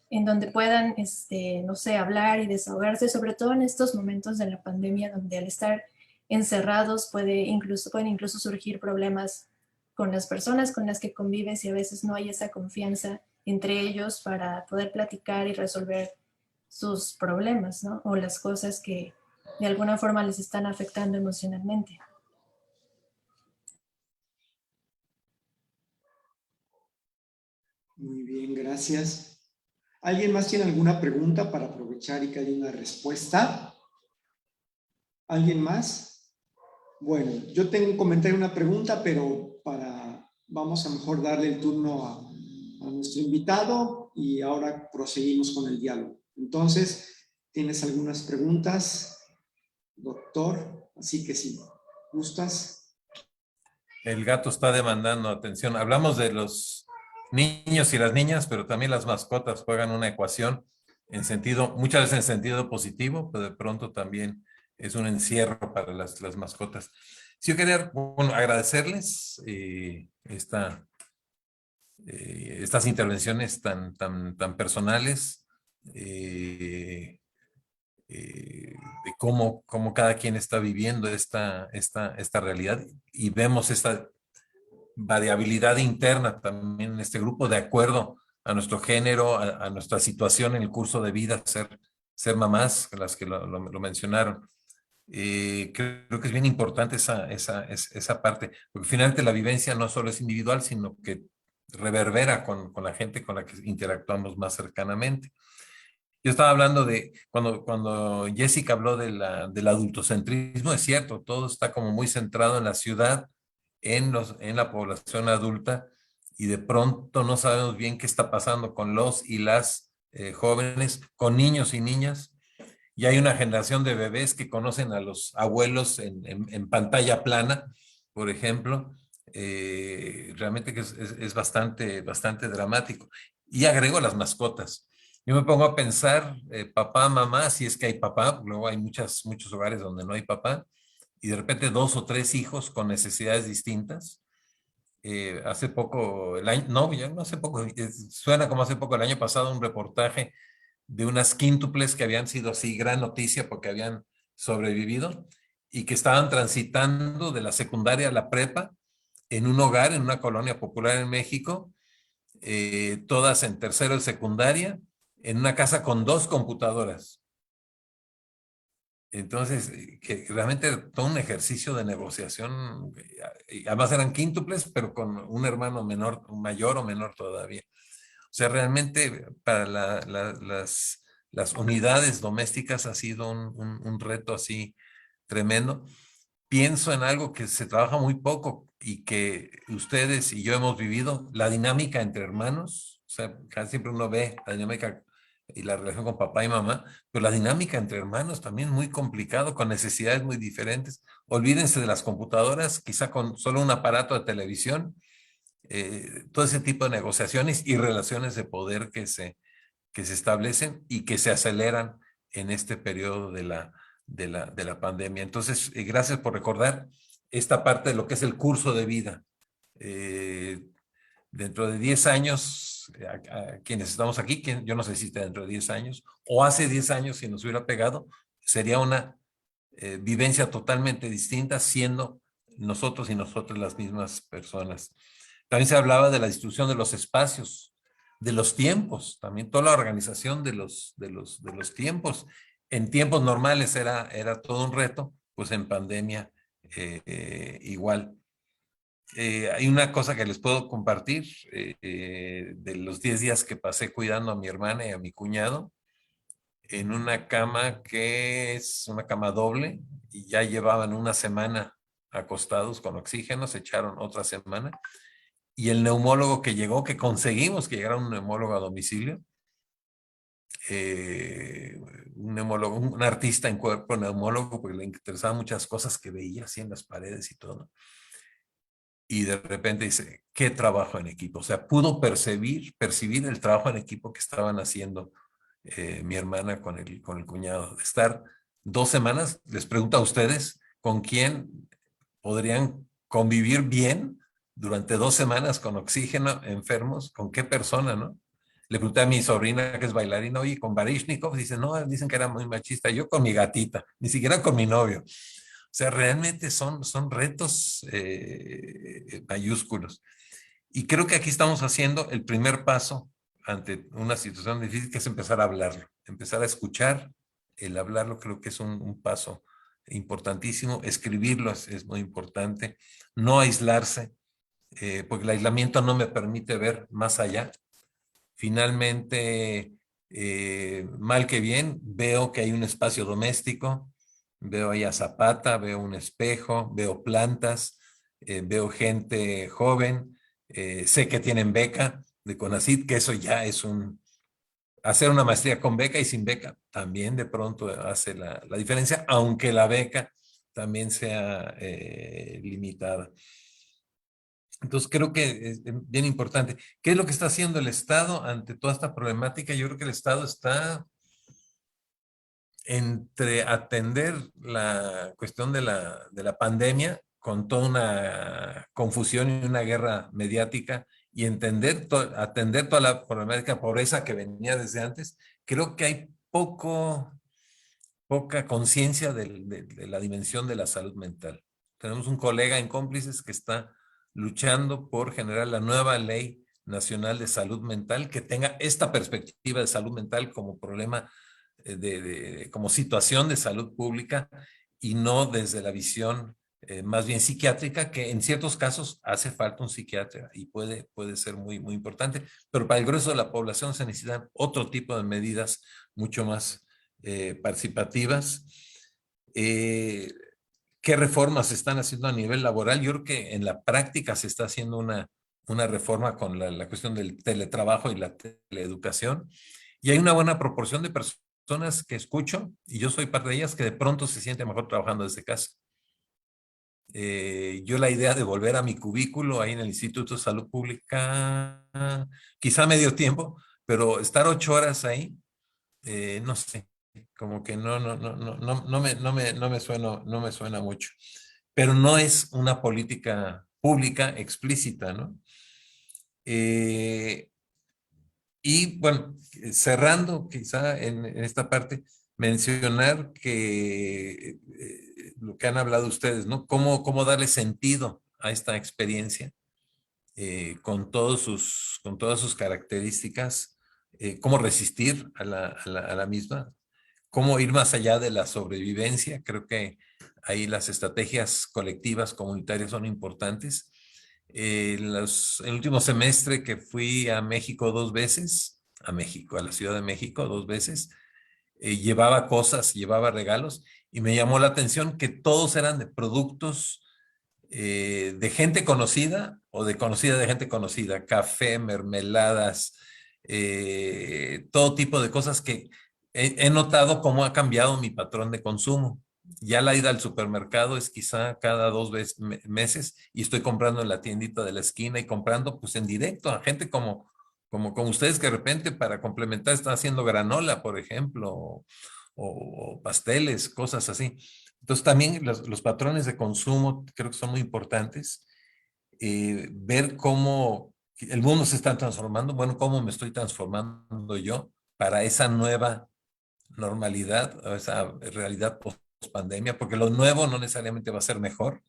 en donde puedan, no sé, hablar y desahogarse, sobre todo en estos momentos de la pandemia, donde al estar encerrados pueden incluso surgir problemas con las personas con las que convives y a veces no hay esa confianza entre ellos para poder platicar y resolver sus problemas, ¿no? O las cosas que de alguna forma les están afectando emocionalmente. Muy bien, gracias. ¿Alguien más tiene alguna pregunta para aprovechar y que haya una respuesta. ¿Alguien más? Bueno, yo tengo un comentario, una pregunta, pero vamos a mejor darle el turno a nuestro invitado y ahora proseguimos con el diálogo. Entonces, ¿tienes algunas preguntas, doctor? Así que sí, ¿gustas? El gato está demandando atención. Hablamos de los niños y las niñas, pero también las mascotas juegan una ecuación muchas veces en sentido positivo, pero de pronto también es un encierro para las mascotas. Sí, yo quería agradecerles estas intervenciones tan personales, de cómo cada quien está viviendo esta realidad, y vemos esta variabilidad interna también en este grupo de acuerdo a nuestro género, a nuestra situación en el curso de vida, ser mamás, las que lo mencionaron. Creo que es bien importante esa parte, porque finalmente la vivencia no solo es individual, sino que reverbera con la gente con la que interactuamos más cercanamente. Yo estaba hablando de cuando Jessica habló del adultocentrismo. Es cierto, todo está como muy centrado en la ciudad, en la población adulta, y de pronto no sabemos bien qué está pasando con los y las jóvenes, con niños y niñas. Y hay una generación de bebés que conocen a los abuelos en pantalla plana, por ejemplo. Realmente que es bastante dramático. Y agrego las mascotas. Yo me pongo a pensar, papá, mamá, si es que hay papá, luego hay muchos hogares donde no hay papá, y de repente 2 o 3 hijos con necesidades distintas. Hace poco, ya no hace poco, suena como hace poco, el año pasado, un reportaje de unas quíntuples que habían sido así gran noticia porque habían sobrevivido y que estaban transitando de la secundaria a la prepa en un hogar, en una colonia popular en México, todas en tercero de secundaria, en una casa con 2 computadoras. Entonces, que realmente todo un ejercicio de negociación, y además eran quíntuples, pero con un hermano menor, mayor o menor todavía. O sea, realmente para las unidades domésticas ha sido un reto así tremendo. Pienso en algo que se trabaja muy poco y que ustedes y yo hemos vivido, la dinámica entre hermanos. O sea, casi siempre uno ve la dinámica y la relación con papá y mamá, pero la dinámica entre hermanos también muy complicado, con necesidades muy diferentes. Olvídense de las computadoras, quizá con solo un aparato de televisión. Todo ese tipo de negociaciones y relaciones de poder que se establecen y que se aceleran en este periodo de la pandemia. Entonces, gracias por recordar esta parte de lo que es el curso de vida. Dentro de 10 años, a quienes estamos aquí, yo no sé si está dentro de 10 años, o hace 10 años, si nos hubiera pegado, sería una vivencia totalmente distinta, siendo nosotros y nosotras las mismas personas. También se hablaba de la distribución de los espacios, de los tiempos, también toda la organización de los tiempos. En tiempos normales era todo un reto, pues en pandemia igual. Hay una cosa que les puedo compartir de los 10 días que pasé cuidando a mi hermana y a mi cuñado en una cama que es una cama doble, y ya llevaban una semana acostados con oxígeno, se echaron otra semana. Y el neumólogo que llegó, que conseguimos que llegara un neumólogo a domicilio, un artista en cuerpo neumólogo, porque le interesaban muchas cosas que veía así en las paredes y todo. Y de repente dice, qué trabajo en equipo. O sea, pudo percibir el trabajo en equipo que estaban haciendo mi hermana con el cuñado. De estar 2 semanas, les pregunto a ustedes, ¿con quién podrían convivir bien durante 2 semanas con oxígeno, enfermos? ¿Con qué persona, no? Le pregunté a mi sobrina, que es bailarina, oye, con Baryshnikov, dice, no, dicen que era muy machista. Yo con mi gatita, ni siquiera con mi novio. O sea, realmente son retos mayúsculos. Y creo que aquí estamos haciendo el primer paso ante una situación difícil, que es empezar a hablarlo, empezar a escuchar. El hablarlo creo que es un paso importantísimo. Escribirlo es muy importante. No aislarse, porque el aislamiento no me permite ver más allá. Finalmente, Mal que bien, veo que hay un espacio doméstico, veo ahí a Zapata, veo un espejo, veo plantas, veo gente joven, sé que tienen beca de CONACYT, que eso ya es hacer una maestría con beca y sin beca también de pronto hace la diferencia, aunque la beca también sea limitada. Entonces creo que es bien importante. ¿Qué es lo que está haciendo el Estado ante toda esta problemática? Yo creo que el Estado está entre atender la cuestión de la pandemia con toda una confusión y una guerra mediática y atender toda la problemática de pobreza que venía desde antes. Creo que hay poca conciencia de la dimensión de la salud mental. Tenemos un colega en Cómplices que está luchando por generar la nueva ley nacional de salud mental que tenga esta perspectiva de salud mental como problema, como situación de salud pública y no desde la visión más bien psiquiátrica, que en ciertos casos hace falta un psiquiatra y puede ser muy, muy importante, pero para el grueso de la población se necesitan otro tipo de medidas mucho más participativas. ¿Qué reformas se están haciendo a nivel laboral? Yo creo que en la práctica se está haciendo una reforma con la cuestión del teletrabajo y la teleeducación. Y hay una buena proporción de personas que escucho, y yo soy parte de ellas, que de pronto se siente mejor trabajando desde casa. Yo la idea de volver a mi cubículo ahí en el Instituto de Salud Pública, quizá medio tiempo, pero estar 8 horas ahí, no sé, como que no me suena mucho. Pero no es una política pública explícita, ¿no? Y bueno, cerrando quizá en esta parte, mencionar que lo que han hablado ustedes, ¿no? ¿Cómo darle sentido a esta experiencia con todas sus características? ¿Cómo resistir a la misma? ¿Cómo ir más allá de la sobrevivencia? Creo que ahí las estrategias colectivas, comunitarias son importantes. El último semestre que fui a México 2 veces, a la Ciudad de México 2 veces, llevaba cosas, llevaba regalos y me llamó la atención que todos eran de productos de gente conocida o de conocida de gente conocida, café, mermeladas, todo tipo de cosas que he notado cómo ha cambiado mi patrón de consumo. Ya la ida al supermercado es quizá cada 2 meses y estoy comprando en la tiendita de la esquina y comprando pues en directo a gente como ustedes que de repente para complementar están haciendo granola, por ejemplo, o pasteles, cosas así. Entonces también los patrones de consumo creo que son muy importantes. Ver cómo el mundo se está transformando, bueno, cómo me estoy transformando yo para esa nueva normalidad, esa realidad post-pandemia, porque lo nuevo no necesariamente va a ser mejor.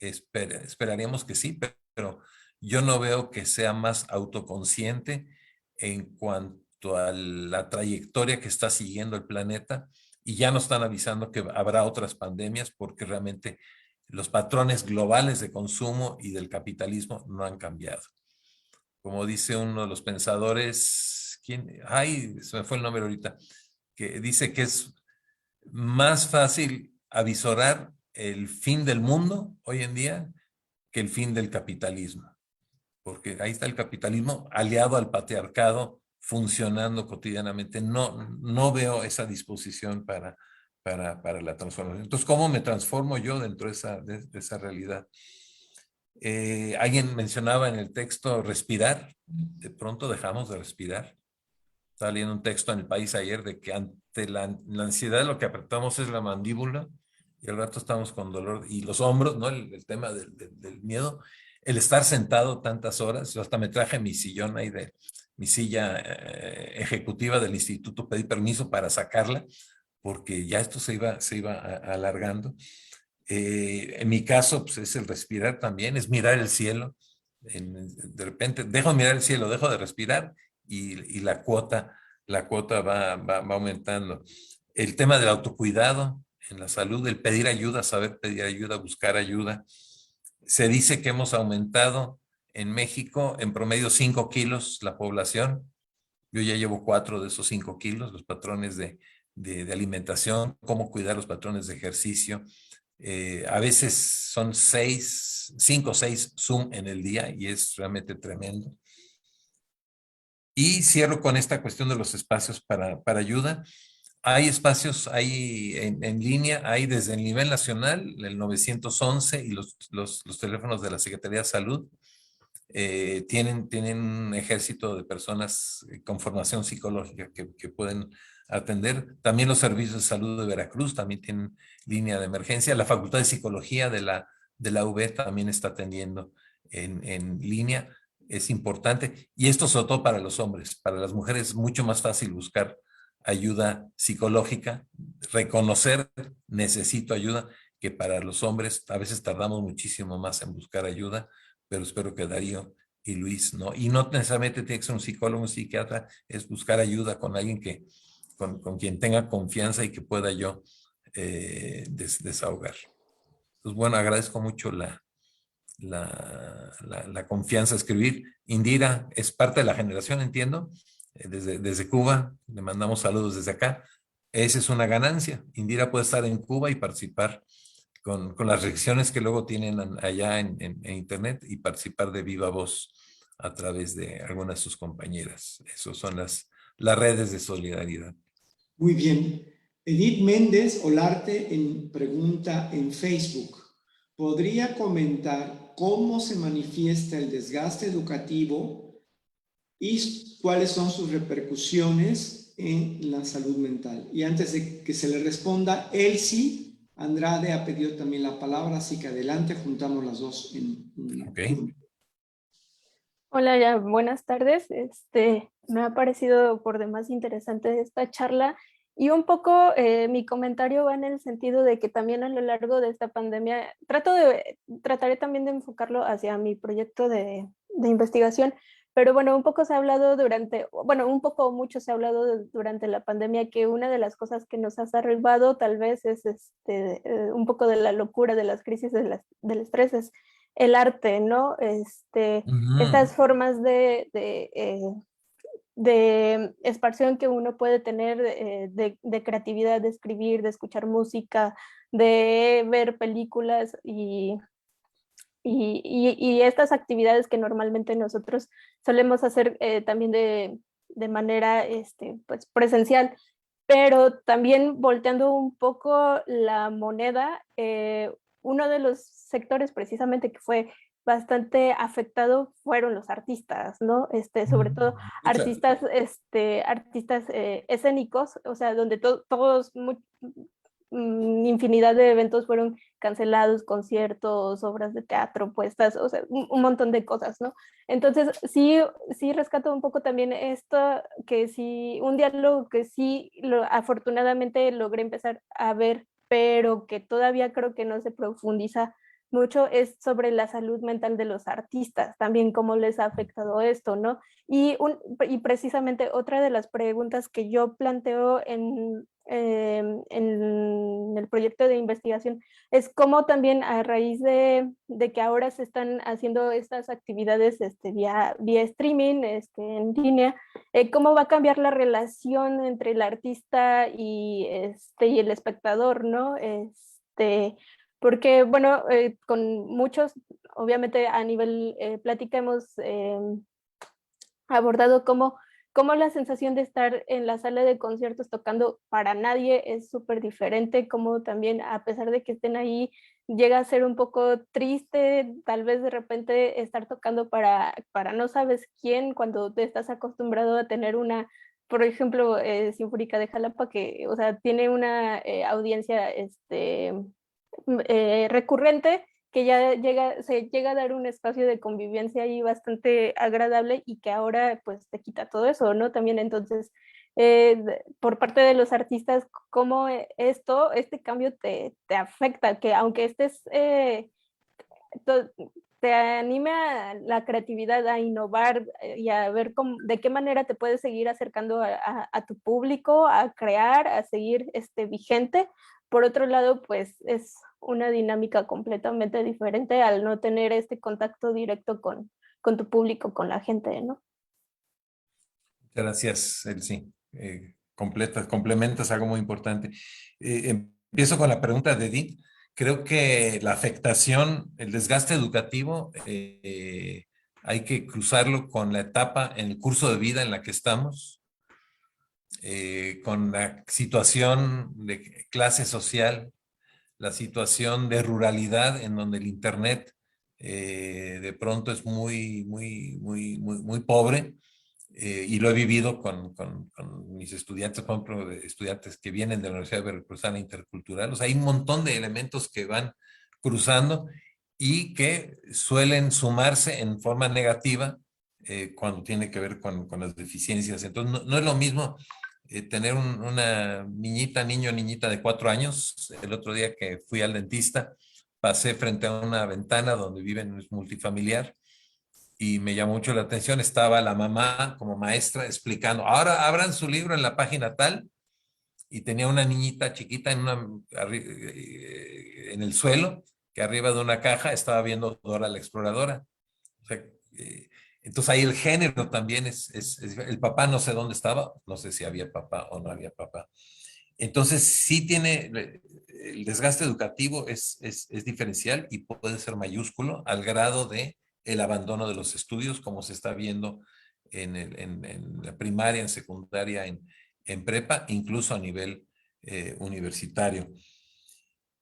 Esperaríamos que sí, pero yo no veo que sea más autoconsciente en cuanto a la trayectoria que está siguiendo el planeta y ya nos están avisando que habrá otras pandemias porque realmente los patrones globales de consumo y del capitalismo no han cambiado. Como dice uno de los pensadores, ay, se me fue el nombre ahorita, que dice que es más fácil avisorar el fin del mundo hoy en día que el fin del capitalismo. Porque ahí está el capitalismo aliado al patriarcado funcionando cotidianamente. No veo esa disposición para la transformación. Entonces, ¿cómo me transformo yo dentro de esa realidad? Alguien mencionaba en el texto respirar. De pronto dejamos de respirar. Estaba leyendo un texto en El País ayer de que ante la ansiedad lo que apretamos es la mandíbula y al rato estamos con dolor y los hombros, ¿no? El tema del miedo. El estar sentado tantas horas, yo hasta me traje mi sillón ahí mi silla ejecutiva del instituto, pedí permiso para sacarla porque ya esto se iba alargando. En mi caso, pues es el respirar también, es mirar el cielo. De repente dejo de mirar el cielo, dejo de respirar y la cuota va aumentando. El tema del autocuidado en la salud, el pedir ayuda, saber pedir ayuda, buscar ayuda. Se dice que hemos aumentado en México en promedio 5 kilos la población Yo ya llevo 4 de esos 5 kilos, los patrones de alimentación, cómo cuidar los patrones de ejercicio. A veces son 5 o 6 Zoom en el día y es realmente tremendo. Y cierro con esta cuestión de los espacios para ayuda. Hay espacios ahí en línea, hay desde el nivel nacional, el 911 y los teléfonos de la Secretaría de Salud. Tienen un ejército de personas con formación psicológica que pueden atender. También los servicios de salud de Veracruz también tienen línea de emergencia. La Facultad de Psicología de la UB también está atendiendo en línea. Es importante. Y esto sobre todo para los hombres. Para las mujeres es mucho más fácil buscar ayuda psicológica, reconocer necesito ayuda, que para los hombres a veces tardamos muchísimo más en buscar ayuda, pero espero que Darío y Luis no. Y no necesariamente tiene que ser un psicólogo, un psiquiatra, es buscar ayuda con alguien con quien tenga confianza y que pueda yo desahogar. Entonces, bueno, agradezco mucho la confianza a escribir. Indira es parte de la generación, entiendo, desde Cuba, le mandamos saludos desde acá. Esa es una ganancia. Indira puede estar en Cuba y participar con las reacciones que luego tienen allá en internet y participar de viva voz a través de algunas de sus compañeras. Esas son las redes de solidaridad. Muy bien. Edith Méndez Olarte pregunta en Facebook. ¿Podría comentar cómo se manifiesta el desgaste educativo y cuáles son sus repercusiones en la salud mental? Y antes de que se le responda, Elsie Andrade ha pedido también la palabra, así que adelante, juntamos las dos en Okay. Hola, ya, buenas tardes. Me ha parecido por demás interesante esta charla y un poco mi comentario va en el sentido de que también a lo largo de esta pandemia trataré también de enfocarlo hacia mi proyecto de investigación, pero bueno, un poco se ha hablado mucho se ha hablado durante la pandemia que una de las cosas que nos ha salvado tal vez es un poco de la locura de las crisis del estrés, es el arte, ¿no? Estas formas de esparción que uno puede tener de creatividad, de escribir, de escuchar música, de ver películas y estas actividades que normalmente nosotros solemos hacer también de manera pues, presencial, pero también volteando un poco la moneda, uno de los sectores precisamente que fue bastante afectado fueron los artistas, ¿no? Sobre todo artistas, artistas escénicos, o sea, donde todos, infinidad de eventos fueron cancelados, conciertos, obras de teatro puestas, o sea, un montón de cosas, ¿no? Entonces, sí rescato un poco también esto, que sí, un diálogo que sí, afortunadamente logré empezar a ver, pero que todavía creo que no se profundiza mucho, es sobre la salud mental de los artistas, también cómo les ha afectado esto, ¿no? Y precisamente otra de las preguntas que yo planteo en el proyecto de investigación es cómo también a raíz de que ahora se están haciendo estas actividades vía streaming, en línea, cómo va a cambiar la relación entre el artista y el espectador, ¿no? Porque, bueno, con muchos, obviamente a nivel plática hemos abordado cómo la sensación de estar en la sala de conciertos tocando para nadie es súper diferente, como también a pesar de que estén ahí, llega a ser un poco triste, tal vez de repente estar tocando para no sabes quién, cuando te estás acostumbrado a tener una, por ejemplo, Sinfónica de Jalapa, que, o sea, tiene una audiencia recurrente, que se llega a dar un espacio de convivencia ahí bastante agradable y que ahora pues te quita todo eso, ¿no? También entonces, por parte de los artistas, cómo este cambio te afecta, que aunque estés, te anime a la creatividad, a innovar y a ver de qué manera te puedes seguir acercando a tu público, a crear, a seguir vigente. Por otro lado, pues es una dinámica completamente diferente al no tener este contacto directo con tu público, con la gente, ¿no? Muchas gracias, Elsie. Complementas algo muy importante. Empiezo con la pregunta de Edith. Creo que la afectación, el desgaste educativo, hay que cruzarlo con la etapa en el curso de vida en la que estamos, con la situación de clase social, la situación de ruralidad en donde el Internet de pronto es muy pobre. Y lo he vivido con mis estudiantes, por ejemplo, estudiantes que vienen de la Universidad Veracruzana Intercultural. O sea, hay un montón de elementos que van cruzando y que suelen sumarse en forma negativa cuando tiene que ver con las deficiencias. Entonces, no es lo mismo tener una niñita de 4 años. El otro día que fui al dentista, pasé frente a una ventana donde viven, es multifamiliar, y me llamó mucho la atención. Estaba la mamá como maestra explicando, ahora abran su libro en la página tal, y tenía una niñita chiquita en el suelo, que arriba de una caja estaba viendo Dora la Exploradora. O sea, entonces ahí el género también el papá no sé dónde estaba, no sé si había papá o no había papá. Entonces sí tiene, el desgaste educativo es diferencial y puede ser mayúsculo al grado de el abandono de los estudios, como se está viendo en la primaria, en secundaria, en prepa, incluso a nivel universitario.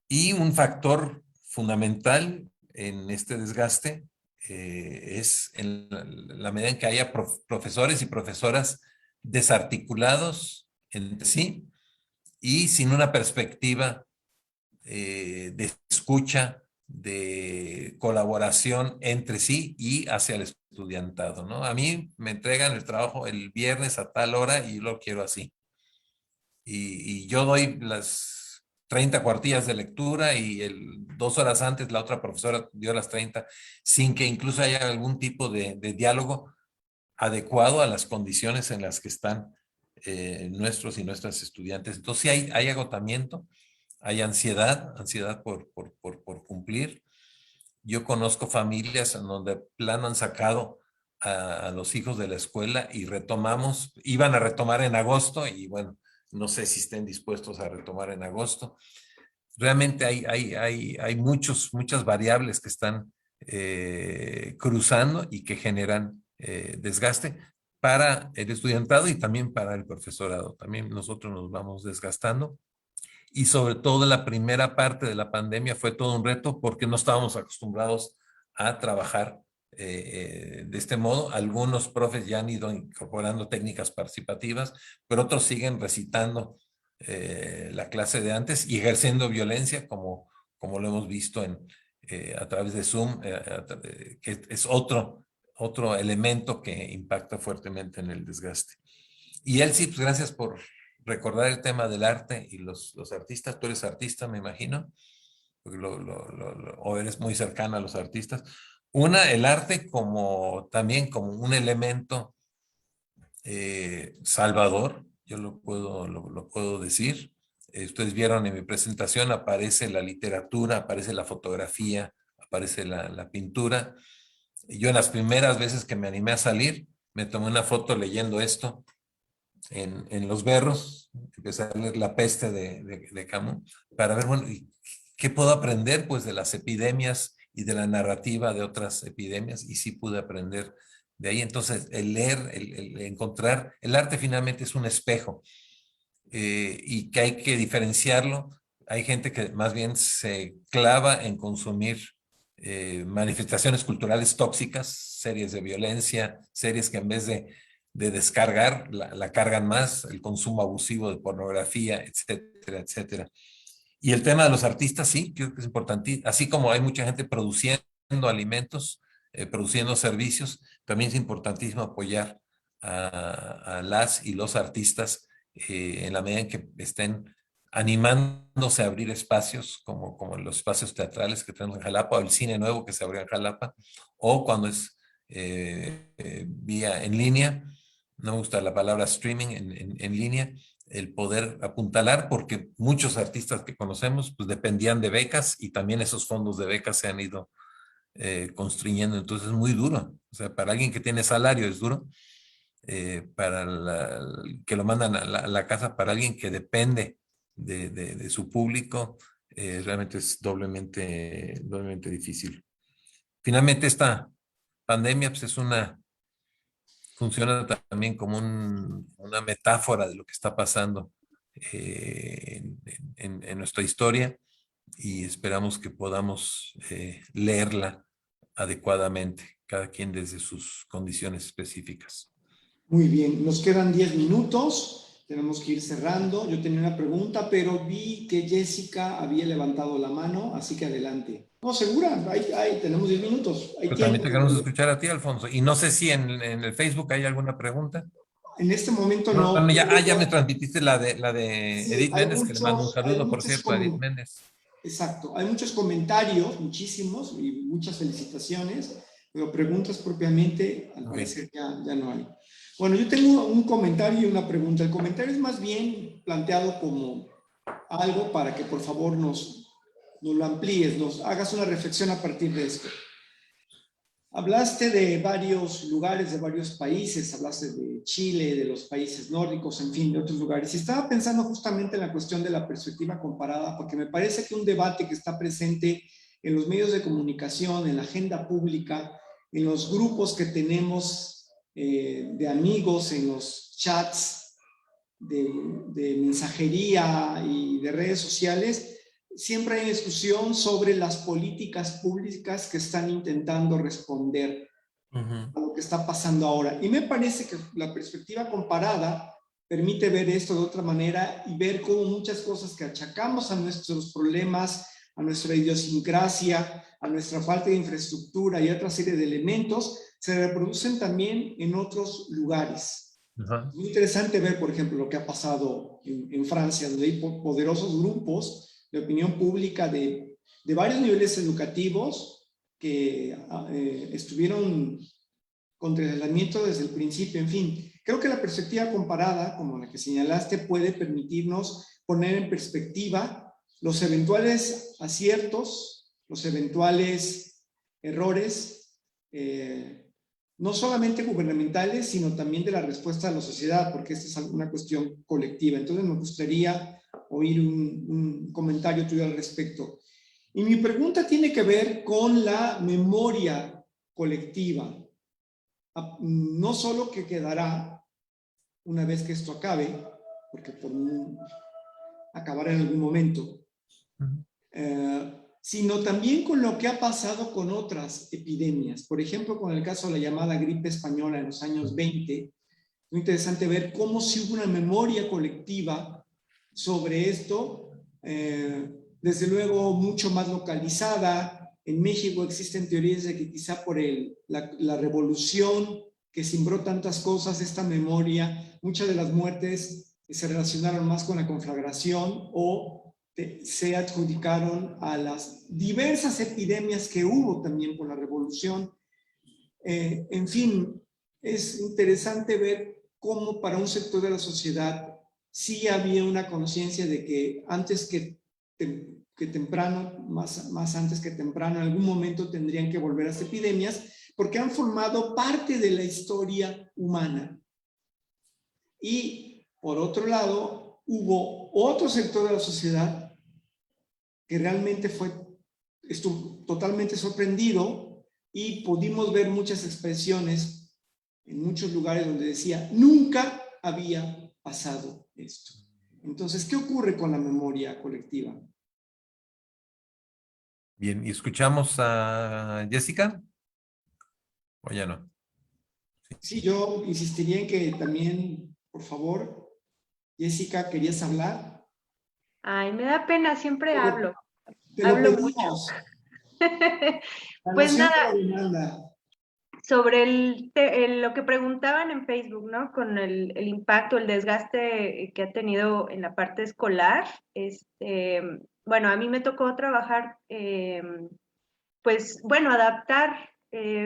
Y un factor fundamental en este desgaste es en la medida en que haya profesores y profesoras desarticulados entre sí y sin una perspectiva de escucha, de colaboración entre sí y hacia el estudiantado, ¿no? A mí me entregan el trabajo el viernes a tal hora y lo quiero así. Y yo doy las 30 cuartillas de lectura y 2 horas antes la otra profesora dio las 30, sin que incluso haya algún tipo de diálogo adecuado a las condiciones en las que están nuestros y nuestras estudiantes. Entonces sí hay agotamiento, hay ansiedad por cumplir. Yo conozco familias en donde plano han sacado a los hijos de la escuela y iban a retomar en agosto y bueno, no sé si estén dispuestos a retomar en agosto. Realmente hay muchas variables que están cruzando y que generan desgaste para el estudiantado y también para el profesorado. También nosotros nos vamos desgastando. Y sobre todo en la primera parte de la pandemia fue todo un reto porque no estábamos acostumbrados a trabajar de este modo. Algunos profes ya han ido incorporando técnicas participativas, pero otros siguen recitando la clase de antes y ejerciendo violencia como lo hemos visto a través de Zoom, que es otro elemento que impacta fuertemente en el desgaste. Y Elsie, pues gracias por recordar el tema del arte y los artistas. Tú eres artista, me imagino, o eres muy cercana a los artistas. El arte también como un elemento salvador, yo lo puedo decir. Ustedes vieron en mi presentación, aparece la literatura, aparece la fotografía, aparece la pintura. Y yo en las primeras veces que me animé a salir, me tomé una foto leyendo esto en Los Berros, empecé a leer La peste de Camus, para ver, bueno, ¿qué puedo aprender? Pues de las epidemias y de la narrativa de otras epidemias, y sí pude aprender de ahí. Entonces, el leer, el encontrar, el arte finalmente es un espejo y que hay que diferenciarlo. Hay gente que más bien se clava en consumir manifestaciones culturales tóxicas, series de violencia, series que en vez de descargar, la cargan más, el consumo abusivo de pornografía, etcétera, etcétera. Y el tema de los artistas, sí, creo que es importante. Así como hay mucha gente produciendo alimentos, produciendo servicios, también es importantísimo apoyar a las y los artistas en la medida en que estén animándose a abrir espacios como los espacios teatrales que tenemos en Jalapa, o el cine nuevo que se abrió en Jalapa, o cuando es vía en línea. No me gusta la palabra streaming, en línea, el poder apuntalar, porque muchos artistas que conocemos pues dependían de becas y también esos fondos de becas se han ido construyendo. Entonces es muy duro. O sea, para alguien que tiene salario es duro. que lo mandan a la casa para alguien que depende de su público, realmente es doblemente difícil. Finalmente, esta pandemia pues, funciona también como una metáfora de lo que está pasando en nuestra historia, y esperamos que podamos leerla adecuadamente, cada quien desde sus condiciones específicas. Muy bien, nos quedan 10 minutos, tenemos que ir cerrando. Yo tenía una pregunta, pero vi que Jessica había levantado la mano, así que adelante. No, segura, tenemos 10 minutos. Hay Pero tiempo. también te queremos escuchar a ti, Alfonso. Y no sé si en el Facebook hay alguna pregunta. En este momento no. Bueno, ya me transmitiste la de Sí, Edith hay Méndez, que le mando un muchos- hay saludo, por muchos cierto, a Edith Méndez. Exacto, hay muchos comentarios, muchísimos, y muchas felicitaciones, pero preguntas propiamente, al parecer ya no hay. Bueno, yo tengo un comentario y una pregunta. El comentario es más bien planteado como algo para que por favor nos lo amplíes, nos hagas una reflexión a partir de esto. Hablaste de varios lugares, de varios países, hablaste de Chile, de los países nórdicos, en fin, de otros lugares. Y estaba pensando justamente en la cuestión de la perspectiva comparada, porque me parece que un debate que está presente en los medios de comunicación, en la agenda pública, en los grupos que tenemos de amigos, en los chats de mensajería y de redes sociales, siempre hay discusión sobre las políticas públicas que están intentando responder a lo que está pasando ahora. Y me parece que la perspectiva comparada permite ver esto de otra manera y ver cómo muchas cosas que achacamos a nuestros problemas, a nuestra idiosincrasia, a nuestra falta de infraestructura y otra serie de elementos, se reproducen también en otros lugares. Es muy interesante ver, por ejemplo, lo que ha pasado en Francia, donde hay poderosos grupos de opinión pública de varios niveles educativos que estuvieron contra el aislamiento desde el principio. En fin, creo que la perspectiva comparada, como la que señalaste, puede permitirnos poner en perspectiva los eventuales aciertos, los eventuales errores, no solamente gubernamentales, sino también de la respuesta de la sociedad, porque esta es una cuestión colectiva. Entonces me gustaría oír un comentario tuyo al respecto. Y mi pregunta tiene que ver con la memoria colectiva. No solo que quedará una vez que esto acabe, porque acabará en algún momento, sino también con lo que ha pasado con otras epidemias. Por ejemplo, con el caso de la llamada gripe española en los años 20, muy interesante ver cómo si hubo una memoria colectiva sobre esto, desde luego mucho más localizada. En México existen teorías de que quizá por la revolución que cimbró tantas cosas, esta memoria, muchas de las muertes se relacionaron más con la conflagración o se adjudicaron a las diversas epidemias que hubo también por la revolución. En fin, es interesante ver cómo para un sector de la sociedad sí había una conciencia de que antes que temprano, más antes que temprano, en algún momento tendrían que volver a las epidemias, porque han formado parte de la historia humana. Y por otro lado, hubo otro sector de la sociedad que realmente estuvo totalmente sorprendido, y pudimos ver muchas expresiones en muchos lugares donde decía, nunca había pasado esto. Entonces, ¿qué ocurre con la memoria colectiva? Bien, ¿y escuchamos a Jessica? ¿O ya no? Sí, yo insistiría en que también, por favor, Jessica, ¿querías hablar? Ay, me da pena, siempre hablo. Te lo pedimos. Pues nada, sobre lo que preguntaban en Facebook, ¿no? Con el impacto, el desgaste que ha tenido en la parte escolar. Bueno, a mí me tocó trabajar, pues, bueno, adaptar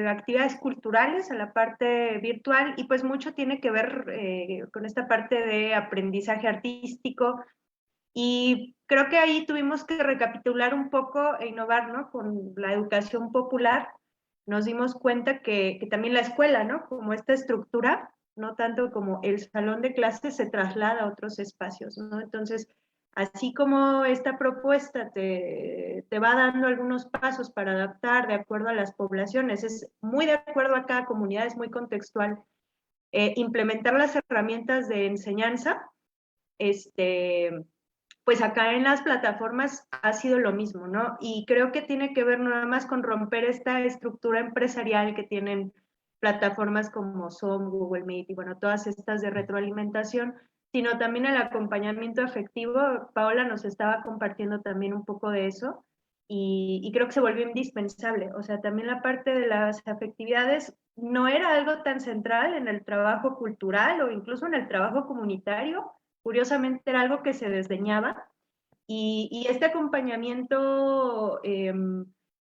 actividades culturales a la parte virtual, y pues mucho tiene que ver con esta parte de aprendizaje artístico. Y creo que ahí tuvimos que recapitular un poco e innovar, ¿no? Con la educación popular nos dimos cuenta que también la escuela, ¿no? Como esta estructura no tanto como el salón de clases se traslada a otros espacios, ¿no? Entonces, así como esta propuesta te va dando algunos pasos para adaptar de acuerdo a las poblaciones, es muy de acuerdo a cada comunidad, es muy contextual. Implementar las herramientas de enseñanza, pues acá en las plataformas ha sido lo mismo, ¿no? Y creo que tiene que ver nada más con romper esta estructura empresarial que tienen plataformas como Zoom, Google Meet y bueno, todas estas de retroalimentación, sino también el acompañamiento afectivo. Paola nos estaba compartiendo también un poco de eso y creo que se volvió indispensable. O sea, también la parte de las afectividades no era algo tan central en el trabajo cultural o incluso en el trabajo comunitario. Curiosamente era algo que se desdeñaba y este acompañamiento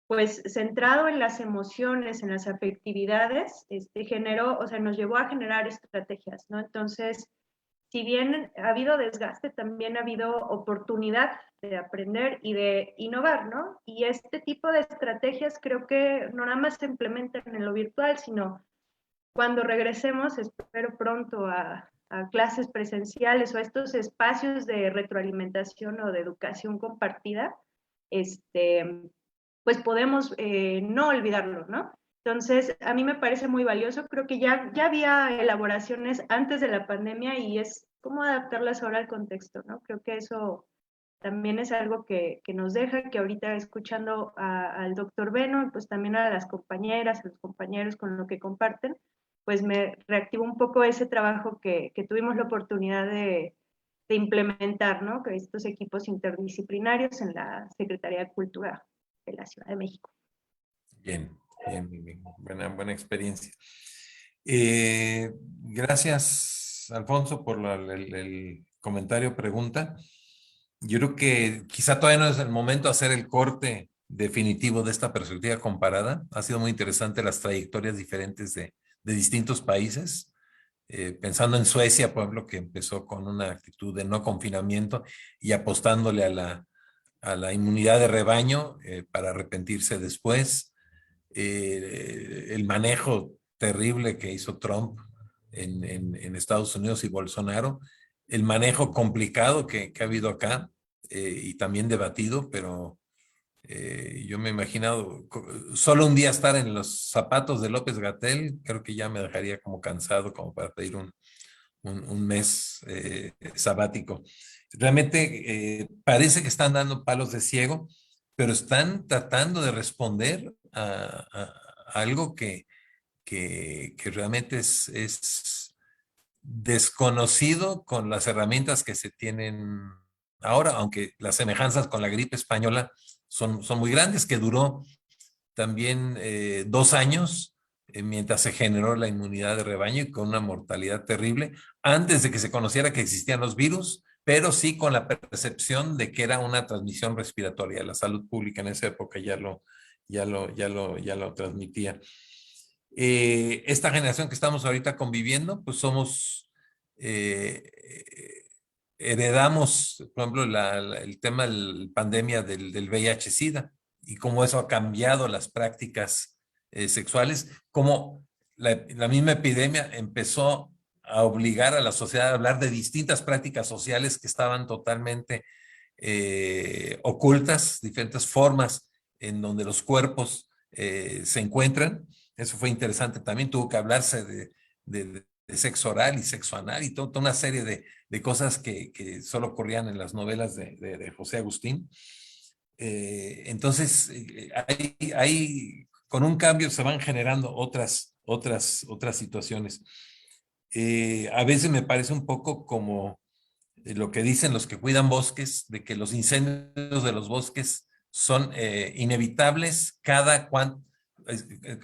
pues centrado en las emociones, en las afectividades, generó, o sea, nos llevó a generar estrategias, ¿no? Entonces, si bien ha habido desgaste, también ha habido oportunidad de aprender y de innovar, ¿no? Y este tipo de estrategias creo que no nada más se implementan en lo virtual, sino cuando regresemos, espero pronto a clases presenciales o a estos espacios de retroalimentación o de educación compartida, pues podemos no olvidarlo, ¿no? Entonces, a mí me parece muy valioso, creo que ya había elaboraciones antes de la pandemia y es cómo adaptarlas ahora al contexto, ¿no? Creo que eso también es algo que nos deja, que ahorita escuchando al doctor Beno, pues también a las compañeras, a los compañeros con lo que comparten, pues me reactivó un poco ese trabajo que tuvimos la oportunidad de implementar, ¿no? Que estos equipos interdisciplinarios en la Secretaría de Cultura de la Ciudad de México. Bien, bien. Buena experiencia. Gracias, Alfonso, por el comentario, pregunta. Yo creo que quizá todavía no es el momento de hacer el corte definitivo de esta perspectiva comparada. Ha sido muy interesante las trayectorias diferentes de distintos países. Pensando en Suecia, por ejemplo, que empezó con una actitud de no confinamiento y apostándole a la inmunidad de rebaño para arrepentirse después. El manejo terrible que hizo Trump en Estados Unidos y Bolsonaro, el manejo complicado que ha habido acá y también debatido, pero yo me he imaginado solo un día estar en los zapatos de López-Gatell, creo que ya me dejaría como cansado como para pedir un mes sabático. Realmente parece que están dando palos de ciego, pero están tratando de responder a algo que realmente es desconocido con las herramientas que se tienen ahora, aunque las semejanzas con la gripe española son muy grandes, que duró también 2 años mientras se generó la inmunidad de rebaño y con una mortalidad terrible, antes de que se conociera que existían los virus, pero sí con la percepción de que era una transmisión respiratoria. La salud pública en esa época ya lo transmitía. Esta generación que estamos ahorita conviviendo, pues heredamos, por ejemplo, el tema de la pandemia del VIH-Sida y cómo eso ha cambiado las prácticas sexuales, cómo la misma epidemia empezó a obligar a la sociedad a hablar de distintas prácticas sociales que estaban totalmente ocultas, diferentes formas en donde los cuerpos se encuentran. Eso fue interesante también, tuvo que hablarse de sexo oral y sexo anal y toda una serie de cosas que solo ocurrían en las novelas de José Agustín. Entonces, con un cambio se van generando otras situaciones. A veces me parece un poco como lo que dicen los que cuidan bosques, de que los incendios de los bosques son inevitables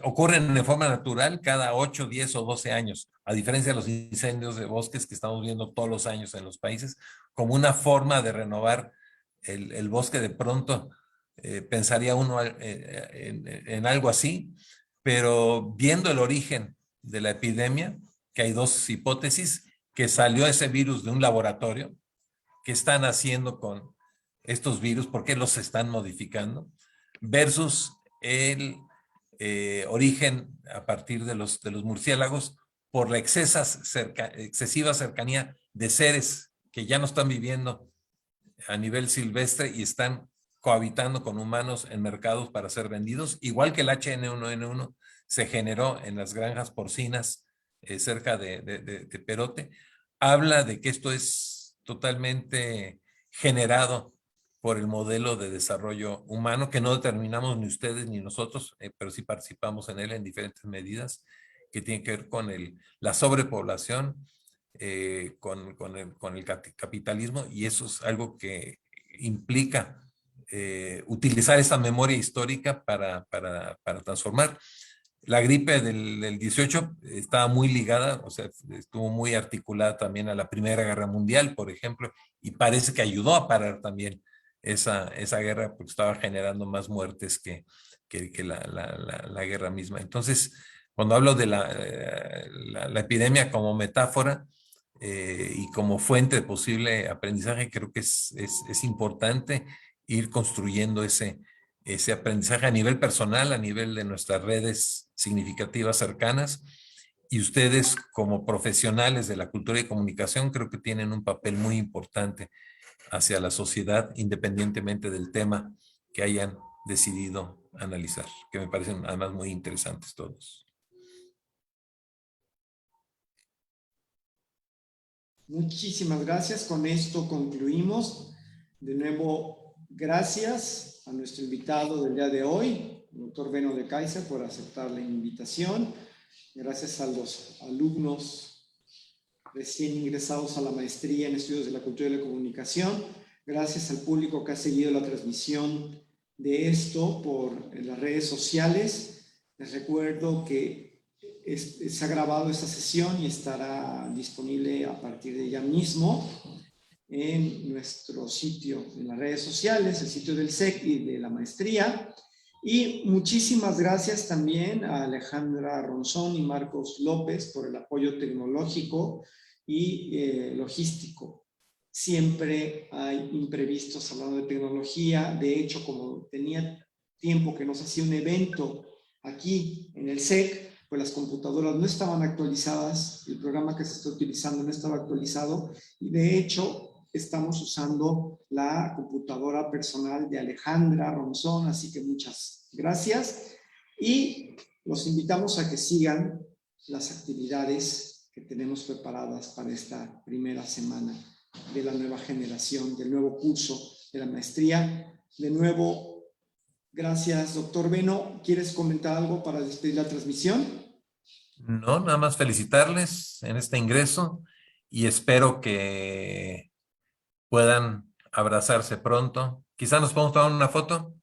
ocurren de forma natural cada 8, 10 o 12 años, a diferencia de los incendios de bosques que estamos viendo todos los años en los países, como una forma de renovar el bosque. De pronto pensaría uno en algo así, pero viendo el origen de la epidemia, que hay 2 hipótesis, que salió ese virus de un laboratorio, ¿qué están haciendo con estos virus? ¿Por qué los están modificando? Versus el origen a partir de los murciélagos, por la excesiva cercanía de seres que ya no están viviendo a nivel silvestre y están cohabitando con humanos en mercados para ser vendidos, igual que el H1N1 se generó en las granjas porcinas cerca de Perote, habla de que esto es totalmente generado por el modelo de desarrollo humano que no determinamos ni ustedes ni nosotros, pero sí participamos en él en diferentes medidas que tienen que ver con la sobrepoblación, con el capitalismo, y eso es algo que implica utilizar esa memoria histórica para transformar. La gripe del 18 estaba muy ligada, o sea, estuvo muy articulada también a la Primera Guerra Mundial, por ejemplo, y parece que ayudó a parar también esa guerra porque estaba generando más muertes que la guerra misma. Entonces, cuando hablo de la epidemia como metáfora y como fuente de posible aprendizaje, creo que es importante ir construyendo ese aprendizaje a nivel personal, a nivel de nuestras redes significativas cercanas, y ustedes como profesionales de la cultura y comunicación creo que tienen un papel muy importante hacia la sociedad, independientemente del tema que hayan decidido analizar, que me parecen además muy interesantes todos. Muchísimas gracias. Con esto concluimos. De nuevo, gracias a nuestro invitado del día de hoy, el doctor Benno de Kaiser, por aceptar la invitación. Gracias a los alumnos recién ingresados a la maestría en estudios de la cultura y la comunicación. Gracias al público que ha seguido la transmisión de esto por las redes sociales. Les recuerdo que se ha grabado esta sesión y estará disponible a partir de ya mismo en nuestro sitio, en las redes sociales, el sitio del SEC y de la maestría. Y muchísimas gracias también a Alejandra Ronzón y Marcos López por el apoyo tecnológico y logístico. Siempre hay imprevistos hablando de tecnología. De hecho, como tenía tiempo que nos hacía un evento aquí en el SEC, pues las computadoras no estaban actualizadas, el programa que se está utilizando no estaba actualizado, y de hecho estamos usando la computadora personal de Alejandra Ronzón, así que muchas gracias. Y los invitamos a que sigan las actividades que tenemos preparadas para esta primera semana de la nueva generación, del nuevo curso de la maestría. De nuevo, gracias, doctor Benno. ¿Quieres comentar algo para despedir la transmisión? No, nada más felicitarles en este ingreso y espero que puedan abrazarse pronto. Quizá nos podemos tomar una foto.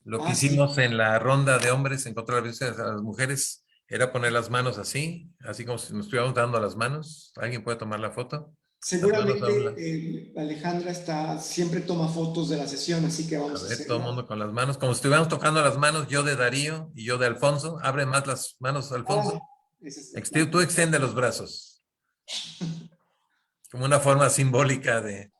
Lo que hicimos en la ronda de hombres en contra de las mujeres era poner las manos así como si nos estuviéramos dando las manos. ¿Alguien puede tomar la foto? Seguramente Alejandra siempre toma fotos de la sesión, así que vamos a ver, hacer todo el mundo con las manos, como si estuviéramos tocando las manos, yo de Darío y yo de Alfonso. Abre más las manos, Alfonso. Tú extiende los brazos. Como una forma simbólica de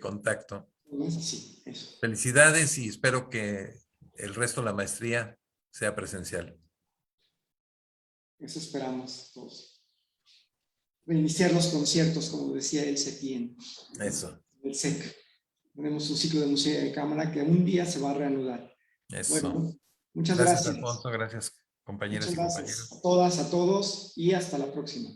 contacto. Es así, eso. Felicidades y espero que el resto de la maestría sea presencial. Eso esperamos todos. Reiniciar los conciertos, como decía el Septién. Eso. El SEC. Tenemos un ciclo de música de cámara que un día se va a reanudar. Eso. Bueno, muchas gracias. Gracias, Alfonso. Gracias, compañeras y compañeros. A todas, a todos y hasta la próxima.